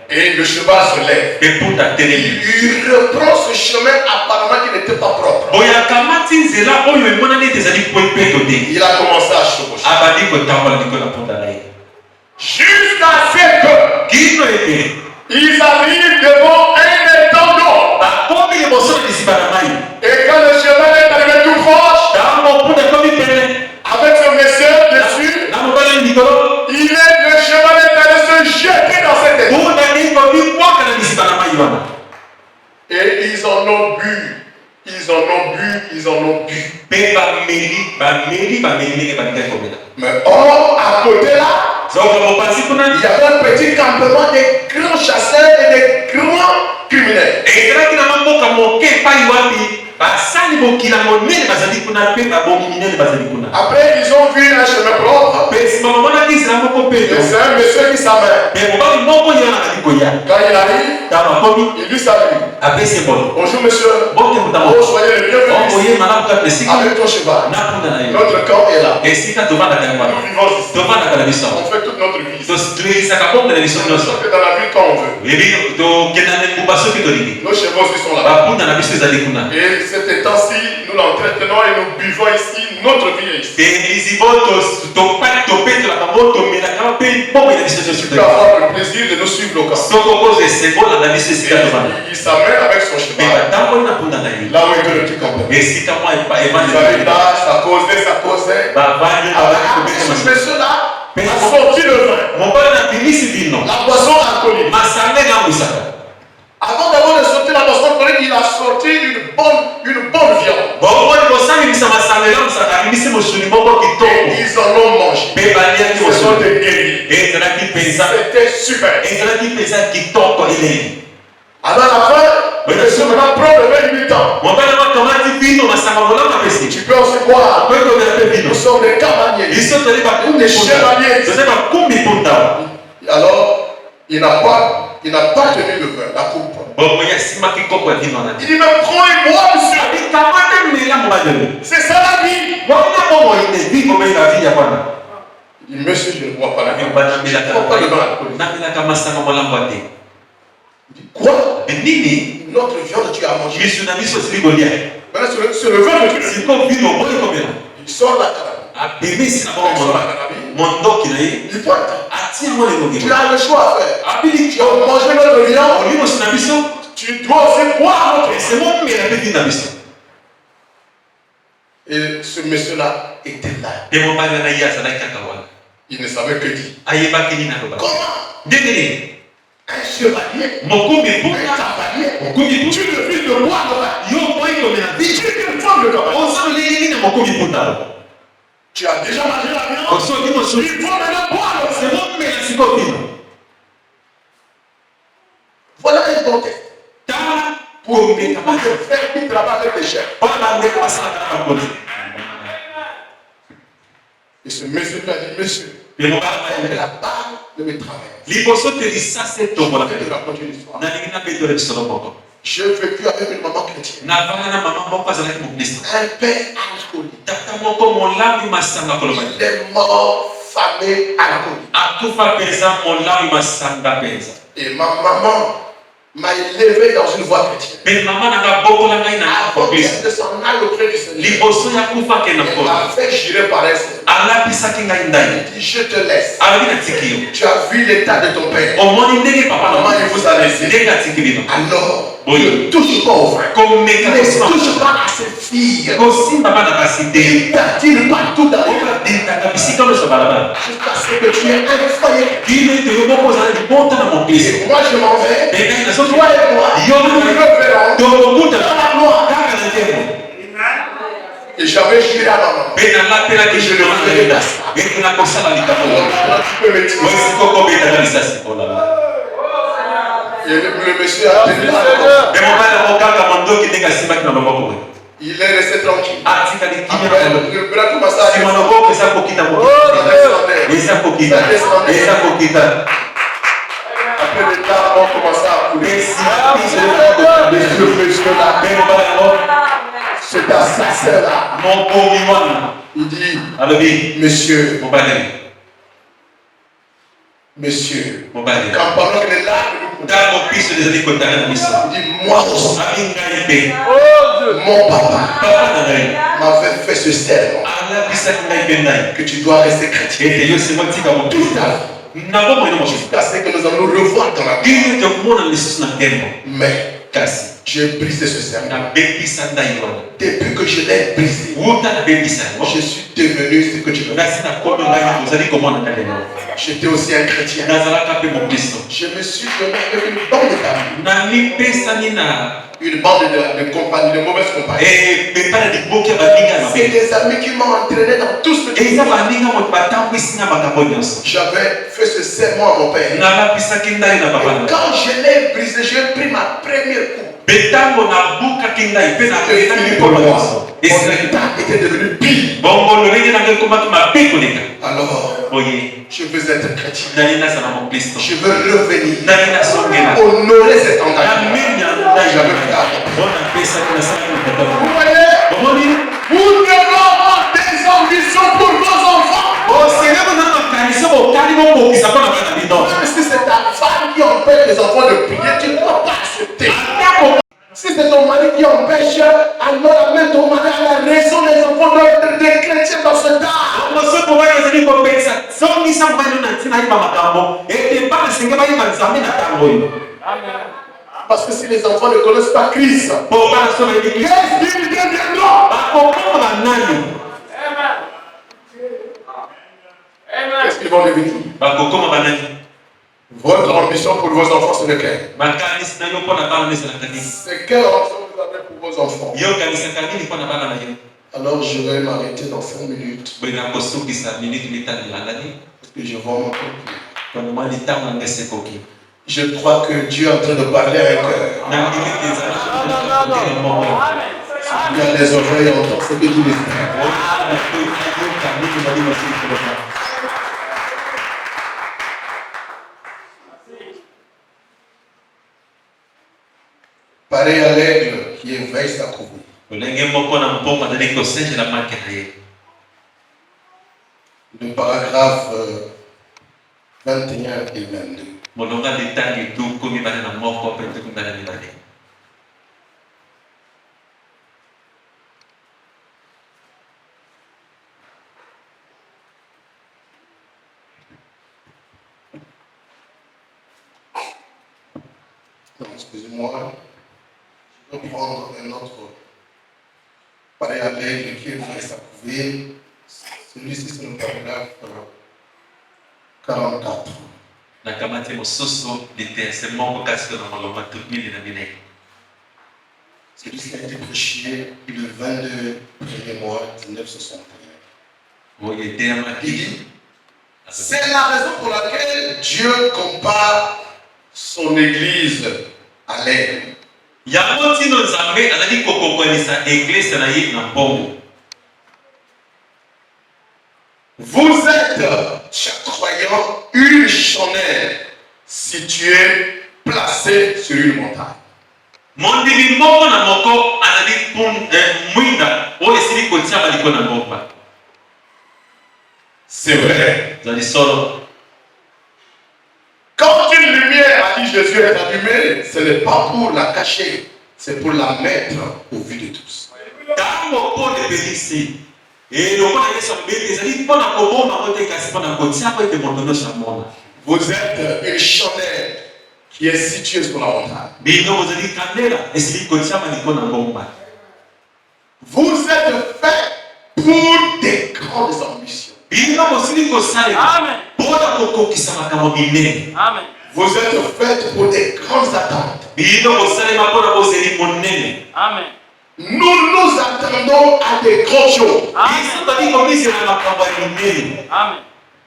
Et le cheval se lève. Il reprend ce chemin apparemment qui n'était pas propre. Il a commencé à chevaucher. Jusqu'à ce que ils arrivent devant un étang d'eau. Et quand le cheval est arrivé tout proche, avec ce monsieur dessus, le cheval est allé se jeter dans cet étang. Et ils en ont bu. Ils en ont bu, ils en ont bu. Mais or, à côté là, Il y avait un petit campement des grands chasseurs et des grands criminels. Après, ils ont vu un chemin propre. Et c'est un monsieur qui s'amène. Quand il arrive, il lui salue. Bonjour monsieur. Soyez le bienvenu. Avec ton cheval. Notre camp est là. Nous vivons ici. On fait toute notre vie. Nous sommes dans la ville quand on veut. Nos chevaux aussi sont là. Et cet temps-ci, nous l'entretenons et nous buvons ici. Notre vie est ici. Tu peux avoir le plaisir de nous suivre le camp. Il s'amène avec son cheval. Là où il est le petit campement. Ils arrivent là, ça causait. Ce monsieur-là a sorti le vin. La boisson alcoolique. Avant d'abord de sortir la boisson alcoolique, il a sorti une bonne viande. Et ils en ont mangé. Ce sont des guerriers. C'était super. Alors à la fin, le monsieur maintenant prend le vin du temps. Tu peux aussi boire. Nous sommes des cavaliers. Des chevaliers. Alors, il n'a pas tenu le vin, la coupe. Il dit, mais prends et bois, monsieur. C'est ça la vie. Il dit, monsieur, je ne bois pas la vie. Je ne bois pas le vin. Il dit, quoi? Notre viande, tu as mangé. Maintenant, c'est le vin de Dieu. Il sort la carabine. Il pointe. Tu as le choix à faire. Tu as mangé notre viande. Tu dois aussi boire notre viande. Et ce monsieur-là était là. Il ne savait que dire. Comment? Un chevalier, un cavalier, tu le fils de roi, tu es une femme de cavalier. Tu as déjà mangé la viande, il faut maintenant boire le vin. Voilà un contexte. Pour te faire qui travaille avec les chefs. Et ce monsieur lui a dit, monsieur, la barre de mes travailleurs. J'ai vécu avec une maman chrétienne. Un père alcoolique. Il est mort famé alcoolique. Et ma maman m'a élevé dans une voie chrétienne. Avant de s'en aller auprès du Seigneur, elle m'a fait jurer par elle. Il dit, je te laisse. Tu as vu l'état de ton père. Comment il vous a laissé. Alors, ne touche pas au vin. Ne touche pas à ses filles. Il t'attire partout dans les mains. Jusqu'à ce que tu aies un foyer. Et moi je m'en vais. Toi et moi, nous le verrons dans la gloire. Et j'avais juré à maman. Et je le ferai dans ça. Tu peux me dire. Et le monsieur a tenu la main. Il est resté tranquille. Après, le bras commence à descendre. Après les larmes ont commencé à couler. C'est assassin là. Il dit, monsieur, quand pendant que les larmes il dit, moi aussi, mon papa m'avait fait ce serment que tu dois rester chrétien toute ta vie. Jusqu'à ce que nous allons le revoir dans la vie. Mais J'ai brisé ce serment. nabebisa ndai wana Depuis que je l'ai brisé, wuta nabebisa yango je suis devenu ce que tu veux. ngasi nakomi ngai ozali komona nga lelo J'étais aussi un chrétien. nazalaka mpe mokristo Je me suis donné avec une bande d'amis, namipesani na une bande de compagnie, de mauvaise compagnie. epepa na liboki ya baninga ya C'est mabe des amis qui m'ont entraîné dans tout ce que eza baninga moto batambwisi na makambo nyonso j'avais fait ce serment à mon père. nalapisaki ndai na papa Et na quand je l'ai brisé, j'ai pris ma première coupe. betango nabukaki ndai mpe C'était napesaki fini pour liboki moi. nyonso Mon esilaki état était devenu pire. bongo lolenge na ngai ekomaki mabe koleka Alors, oye je veux être chrétien. ndali nazala mokristo Je veux revenir, ndali nasongela honorer cet engagement. namenya ndai J'avais fait à mpo napesaki nasalaki na tata Vous voyez, omoni vous devez avoir des ambitions pour vos enfants. osenge koza makanisi bokali bokokisa mpo na bana bino Même si c'est ta femme qui empêche les enfants de prier, tu ne dois pas accepter. Si c'est ton mari qui empêche, alors amène ton mari à la raison des enfants d'être des chrétiens dans ce temps. moso mobali ozali kopekisa zongisa mobali no na ntina ayeba makambo ete bana senge bayeba nzambe na ntango oyo Parce que si les enfants ne connaissent pas Christ, mpo bana so bayebi kristo qu'est-ce qu'ils deviendront? bakokoma banani Qu'est-ce qu'ils vont devenir? bakokoma banani Votre ambition pour vos enfants, c'est lequel? makanisi na yo mpo na bana nezelaka nini C'est quelle ambition vous avez pour vos enfants? yo okanisaka nini mpo na bana na yo Alors je vais m'arrêter dans 5 minutes boye nakosukisa miniti mitano elandani parce que je vois mon cœur. pona litango nanga esekoki Je crois que Dieu est en train de parler à un cœur. nandimi ezala moko Il y a des oreilles à entendre ce que dit l'Esprit. Pareil à l'aigle qui éveille sa couvée. olenge moko na mbongo azali kosengela make na ye Le paragraphe 21 et 22. molonga litangi tuku mibale na moko mpe tuku mibale na mibale Non, excusez-moi. Je vais prendre un autre. Pareil à l'aigle qui éveille sa couvée. Celui-ci, c'est le paragraphe 44. nakamati mosusu litese moko kasi na molonga tukmili na minei Celui-ci a été prêché le 22 premier mois 1961. oyo eteyamaki C'est la raison pour laquelle Dieu compare son église à l'aigle. yango ntino nzambe azali kokokanisa eglise na ye na mbongo Vous êtes, chers croyants, une chandelle située, placée sur une montagne. mondimi moko na moko azali mwinda oyo esili kotiama liko na ngomba C'est vrai. ezali solo Quand une lumière, a dit Jésus, est allumée, ce n'est pas pour la cacher, c'est pour la mettre au vu de tous. ntango mpo epelisi elongo na yesu abeti ezali mpo na kobomba ngo te kasi mpo na kotia po ete moto nyonso amona Vous êtes une chandelle qui est située sur la montagne. bino bozali kandela esili kotiama liko na ngomba Vous êtes fait pour des grandes ambitions. bino bosili kosalela mpona kokokisa makambo minene Vous êtes fait pour des grandes attentes. bino bosalema mpona bozeli monene Nous nous attendons à des grands jours. biso tali komisela makambo ya minene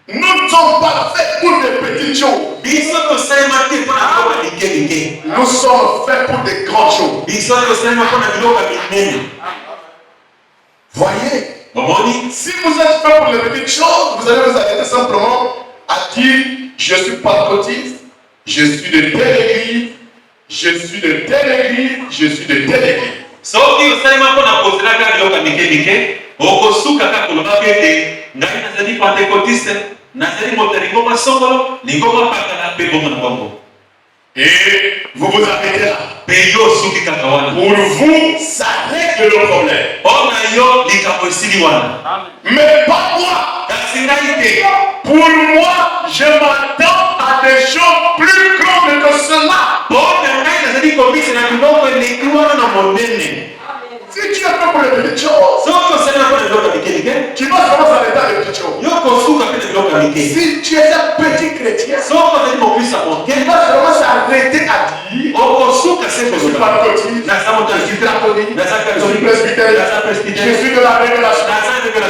Nous ne sommes pas faits pour des petites choses. biso tosalema te mpona biloko ya mikelike Nous sommes faits pour des grands choses. biso tosalema mpona biloko ya minene Voyez, omoni si vous êtes faits pour les petites choses, vous allez vous arrêter simplement à dire je suis pentecôtiste, je suis de telle église, je suis de telle église, je suis de telle église. soki osalema mpona kozela kaka biloko ya mikelike okosuka kaka koloba mpe ete ngai nazali pentecôtiste nazali moto ya lingomba songolo lingomba pakala mpe bongo na bongo Et vous vous arrêtez là. mpe yo osuki kaka wana Pour vous, ça règle le problème. mpona yo likambo esili wana Mais pas moi. kasi ngai te Pour moi, je m'attends à des choses plus grandes que cela. mpona ngai nazali komisela biloko eleki Si tu es fait pour les petites choses, tu vas commencer à l'état des petites choses. Si tu es un petit chrétien, tu vas commencer à arrêter à dire je suis pentecôtiste, je suis catholique, je suis presbytérien, je suis de la révélation,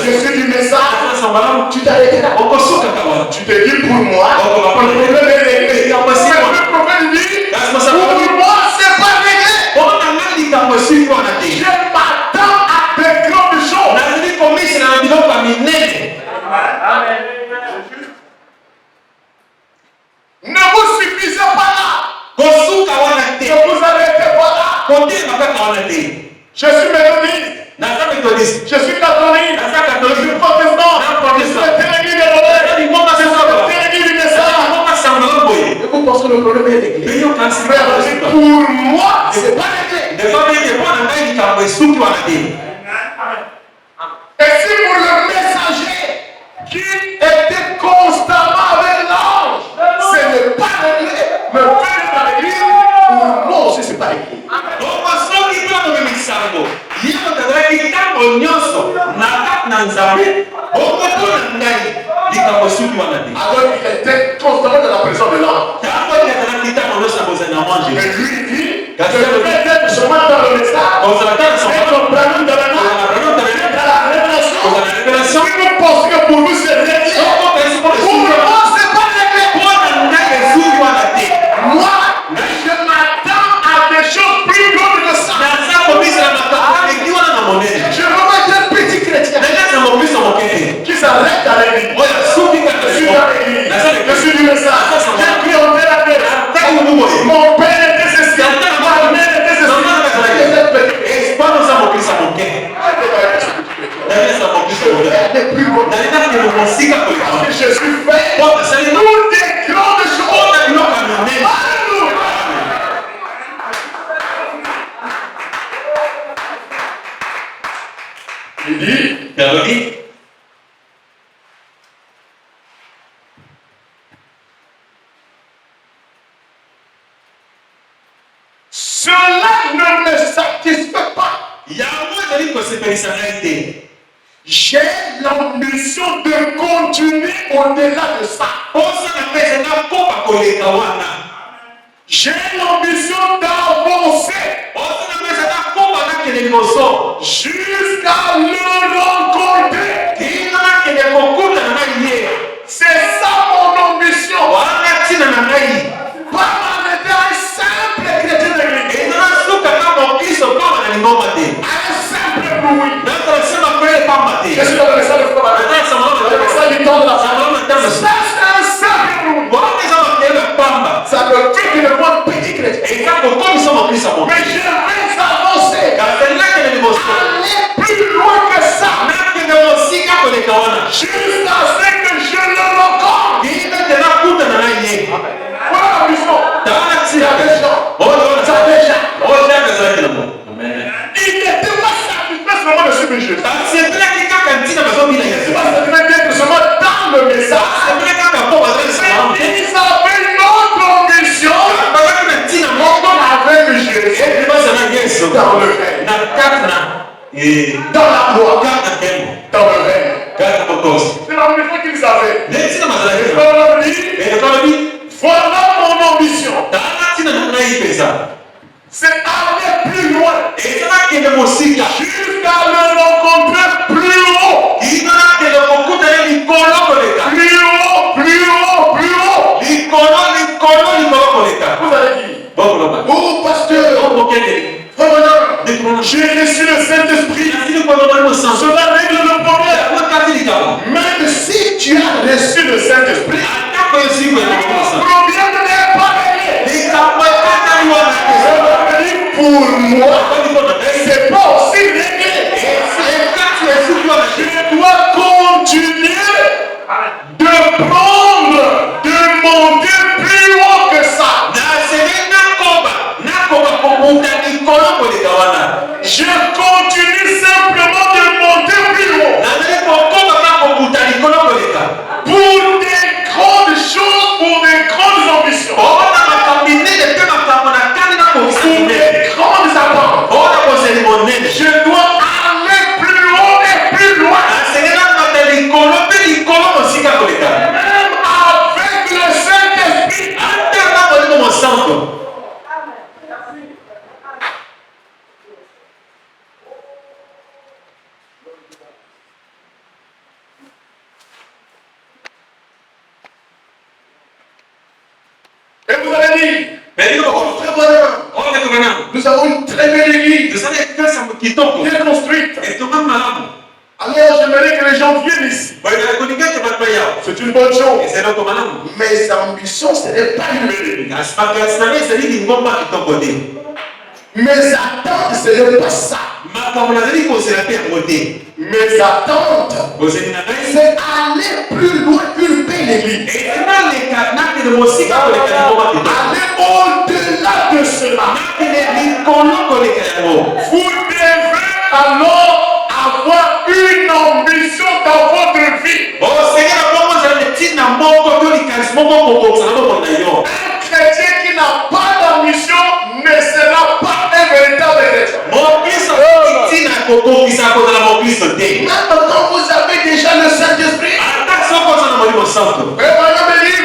je suis du message. Tu t'arrêtes là. Tu te dis pour moi, le problème est réglé. Le prophète dit pour moi, c'est pas réglé. Je m'attends à de grandes choses. Ne vous suffisez pas là. Ne vous arrêtez pas là. Je suis méthodiste. Je suis catholique. Je suis protestant. Je suis téléguide des relais. Je suis téléguide du message. Et vous pensez que le problème est réglé. Pour moi, c'est pas réglé. Et si pour le messager qui était constamment avec l'ange, ce n'est pas réglé, mais venez dans l'église, pour moi aussi c'est pas réglé. Alors il était constamment dans la présence de l'ange. Mais lui il dit, je vais être seulement dans le message, et comme Branham dans la révélation. Si vous pensez que pour vous c'est réglé, pour moi c'est pas réglé. Moi, je m'attends à des choses plus grandes que ça. Je veux être un petit chrétien qui s'arrête à l'église. Je suis dans l'église. Je suis du message. J'ai cru en la terre. Mon père était ceci. Ma mère était ceci. Parce que je suis fait pour des grandes choses. Il dit, cela ne me satisfait pas. J'ai l'ambition de continuer au-delà de ça. J'ai l'ambition d'avancer jusqu'à le rencontrer. C'est ça mon ambition. Pas m'arrêter à un simple chrétien de l'église. Un simple bruit. Je suis dans le message de Frère. Le message du temps de la famille. Ça c'est un simple bruit. Ça veut dire qu'il ne voit petit chrétien. Mais je vais avancer. Aller plus loin que ça. Jusqu'à ce que je le rencontre. Voilà la mission. Il n'était pas satisfait seulement de suivre Jésus. C'est pas seulement dans le message. Ils avaient une autre ambition. Avec Jésus. Dans le règne. Dans la gloire. Dans le règne. C'est l'ambition qu'ils avaient. Voilà mon ambition. C'est aller plus loin. Jusqu'à le rencontrer plus haut. Plus haut, plus haut, plus haut. Vous allez dire, oh pasteur, j'ai reçu le Saint-Esprit. Cela règle le problème. Même si tu as reçu le Saint-Esprit, le problème n'est pas réglé. Pour moi, c'est pas aussi réglé. Je dois continuer de prendre, de monter plus haut que ça. Je continue simplement de monter plus haut. Pour des grandes choses, pour des grandes ambitions. Pour des grandes attentes. famille. Oh, très bonheur. Nous avons une très belle église. Bien construite. Alors j'aimerais que les gens viennent ici. C'est une bonne chose. Mes ambitions, ce n'est pas une belle église. Mes attentes, ce n'est pas ça. Mes attentes, c'est aller plus loin qu'une belle église. Aller au-delà de cela. Vous devez alors avoir une ambition dans votre vie. Un chrétien qui n'a pas d'ambition ne sera pas un véritable chrétien. Même quand vous avez déjà le Saint-Esprit,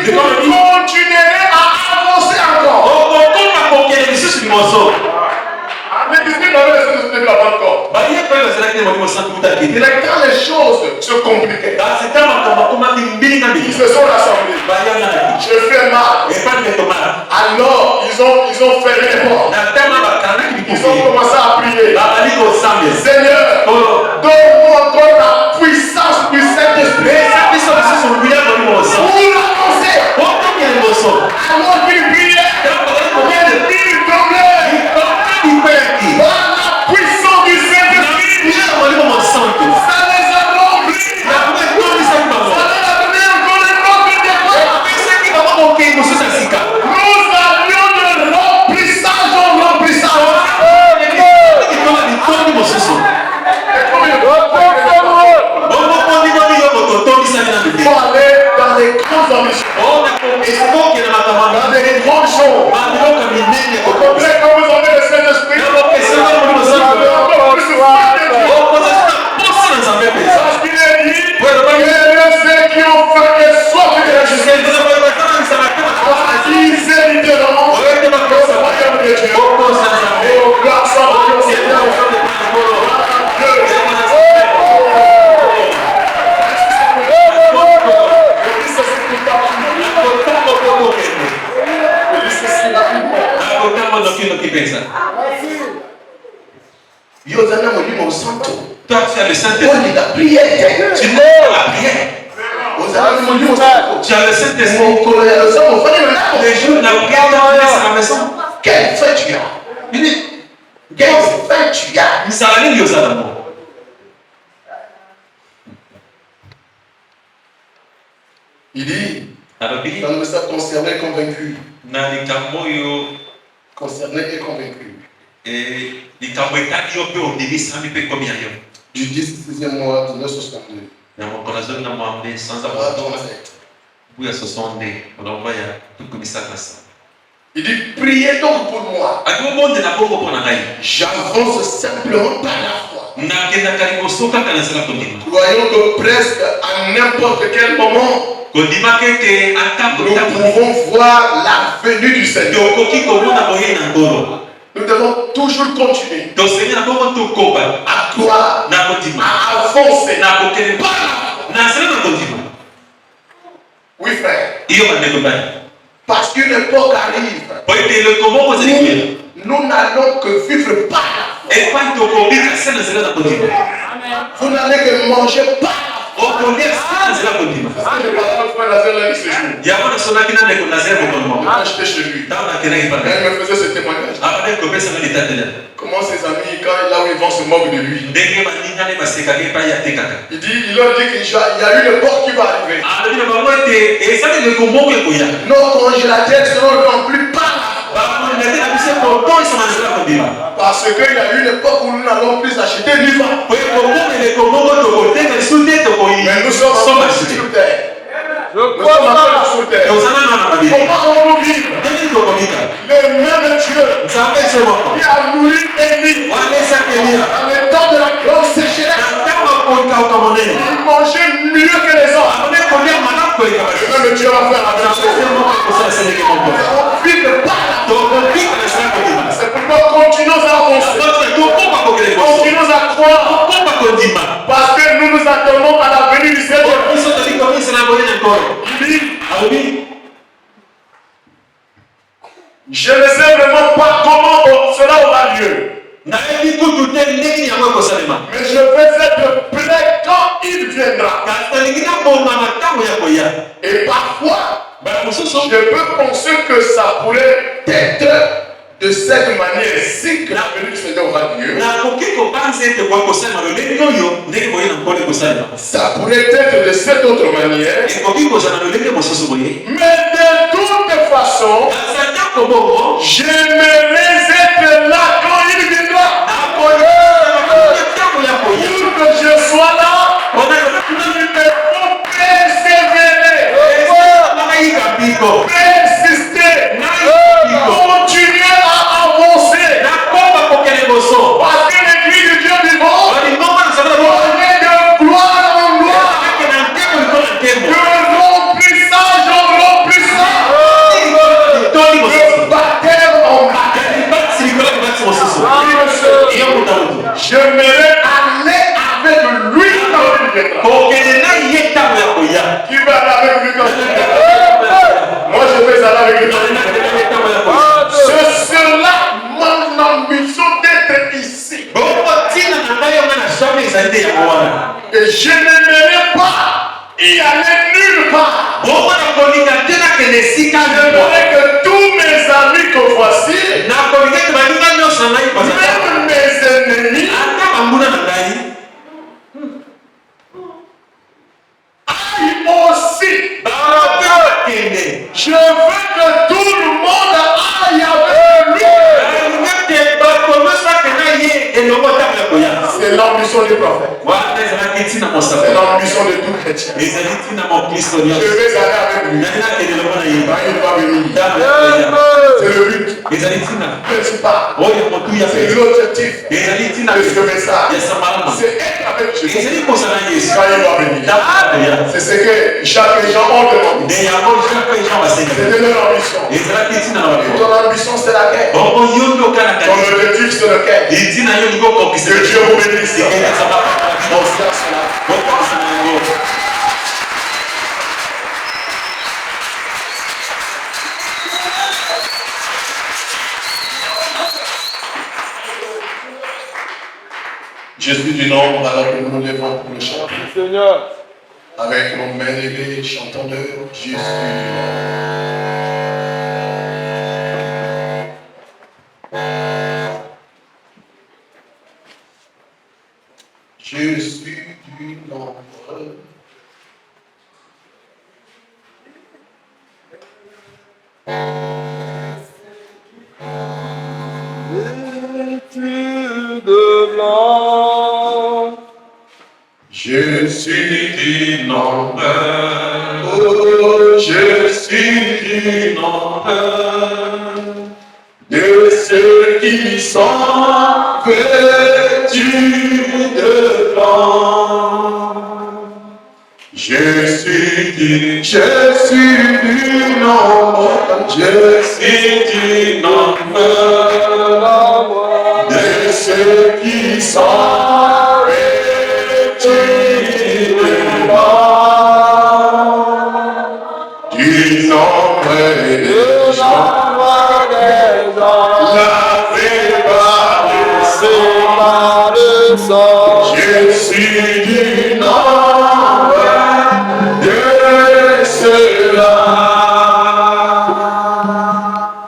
vous continuerez à avancer encore. Il est quand les choses se compliquaient, ils se sont rassemblés. Je fais mal. Alors ils ont fermé les portes. Ils ont commencé à prier. Seigneur, donne-moi encore la puissance du Saint-Esprit pour avancer. Alors qu'il priait, les mille tombaient. Par la puissance du Saint-Esprit, ça les a remplis. Ça leur a donné encore une autre départ. Nous allions de remplissage en remplissage. Il faut aller dans les grandes ambitions, dans les grandes choses. Après, quand vous avez le Saint-Esprit, vous avez encore plus de foi de Dieu. Parce qu'il est dit, ceux qui ont fait que soif de la justice, ils hériteront le royaume de Dieu. Oh, gloire soit au Seigneur. Toi, tu as le Saint-Esprit. Tu n'es pas la prière. Tu as le Saint-Esprit. Les jours de la prière, tu laisses à la maison. Quelle fin tu as? Il dit, quelle fin tu as? Il dit, dans le message concerné et convaincu. Concerné et convaincu. Du 16e mois de 1962. Il dit, priez donc pour moi. J'avance simplement par la foi. Voyons que presque à n'importe quel moment, nous pouvons voir la venue du Seigneur. Nous devons toujours continuer à croire, à avancer par la foi. Oui, frère. Parce qu'une époque arrive. Nous n'allons que vivre par la foi. Vous n'allez que manger par la foi. Quand j'étais chez lui, elle me faisait ce témoignage. Comment ses amis, là où ils vont, se moquent de lui. Il leur dit qu'il y a une époque qui va arriver. Nos congélateurs seront remplis par la foi. Parce qu'il y a une époque où nous n'allons plus acheter ni vendre. Mais nous sommes achetés sur terre. Nous sommes encore sur terre. Comment on nous vit? Le même Dieu qui a nourri Élie dans le temps de la grande sécheresse. Il mangeait mieux que les hommes. Le même Dieu va faire la même chose. On vit de pas. C'est pourquoi continuons à avancer. Continuons à croire. Parce que nous nous attendons à la venue du Seigneur. Il dit, Je ne sais vraiment pas comment cela aura lieu. Mais je vais être prêt quand il viendra. Et parfois, je peux penser que ça pourrait être de cette manière-ci que la venue du Seigneur aura lieu. Ça pourrait être de cette autre manière. Mais de toute façon, j'aimerais être là quand il viendra. Pour que je sois là, il me faut persévérer, persister, continuer à avancer. Parce que l'église de Dieu vivant, on est de gloire en gloire, de remplissage en remplissage, de baptême en baptême. J'aimerais aller avec lui quand il viendra. Qui va aller avec lui quand il viendra? Moi je vais aller avec lui quand il viendra. C'est cela mon ambition d'être ici. Et je n'aimerais pas y aller nulle part. J'aimerais que tous mes amis que voici, même mes ennemis, aillent aussi. Je veux que tout le monde aille avec lui. C'est l'ambition du prophète. C'est l'ambition de tout chrétien. Je vais aller avec lui. Quand il va venir. C'est le but. Principal. C'est l'objectif de ce message. C'est être avec Jésus quand il va venir. C'est ce que chaque gens ont demandé. C'était leur ambition. Et ton ambition c'est laquelle? Ton objectif c'est lequel? Que Dieu vous bénisse. Je suis du nombre alors que nous nous levons pour le chant. Seigneur. Avec nos mains levées, chantons-le. Je suis du nombre. Je suis du nombre. De blanc. Je suis du nombre. Oh, je suis du nombre de ceux qui sont vêtus de blanc. Je suis du nombre. Je suis du nombre de ceux qui sont vêtus de blanc, du nombre des gens lavés par le sang. Je suis du nombre de ceux-là.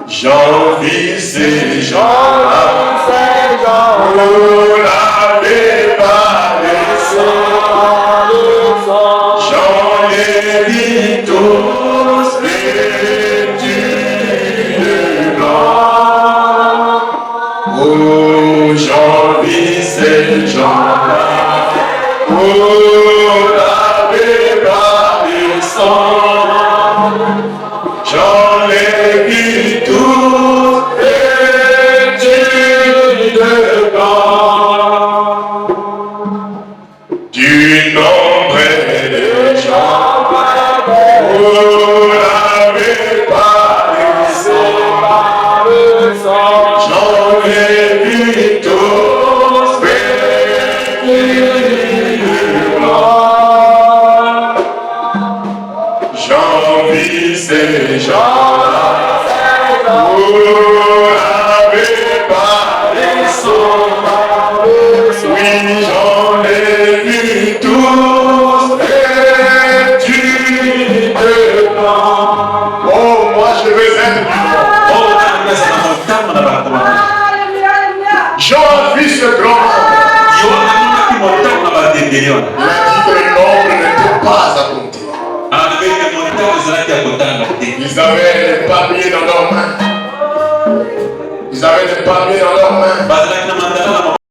J'envie ces gens-là. Oh, lavé par le sang. J'en ai vu tous vêtus de blanc. Oh, j'en vis ces gens-là. Oh, lavé par le sang. J'en ai vu tous vêtus de blanc. Du nombre des gens, oh, lavé par le sang. J'en ai vu tous vêtus de blanc. J'en vis ces gens-là. n'avez pas les oui, j'en ai vu tous et tu te prends. Oh, moi je veux être Jean a vu ce grand homme. Il a dit que le nombre n'était pas à compter. Ils avaient des palmiers dans leurs mains. Ils avaient des palmiers dans leurs mains.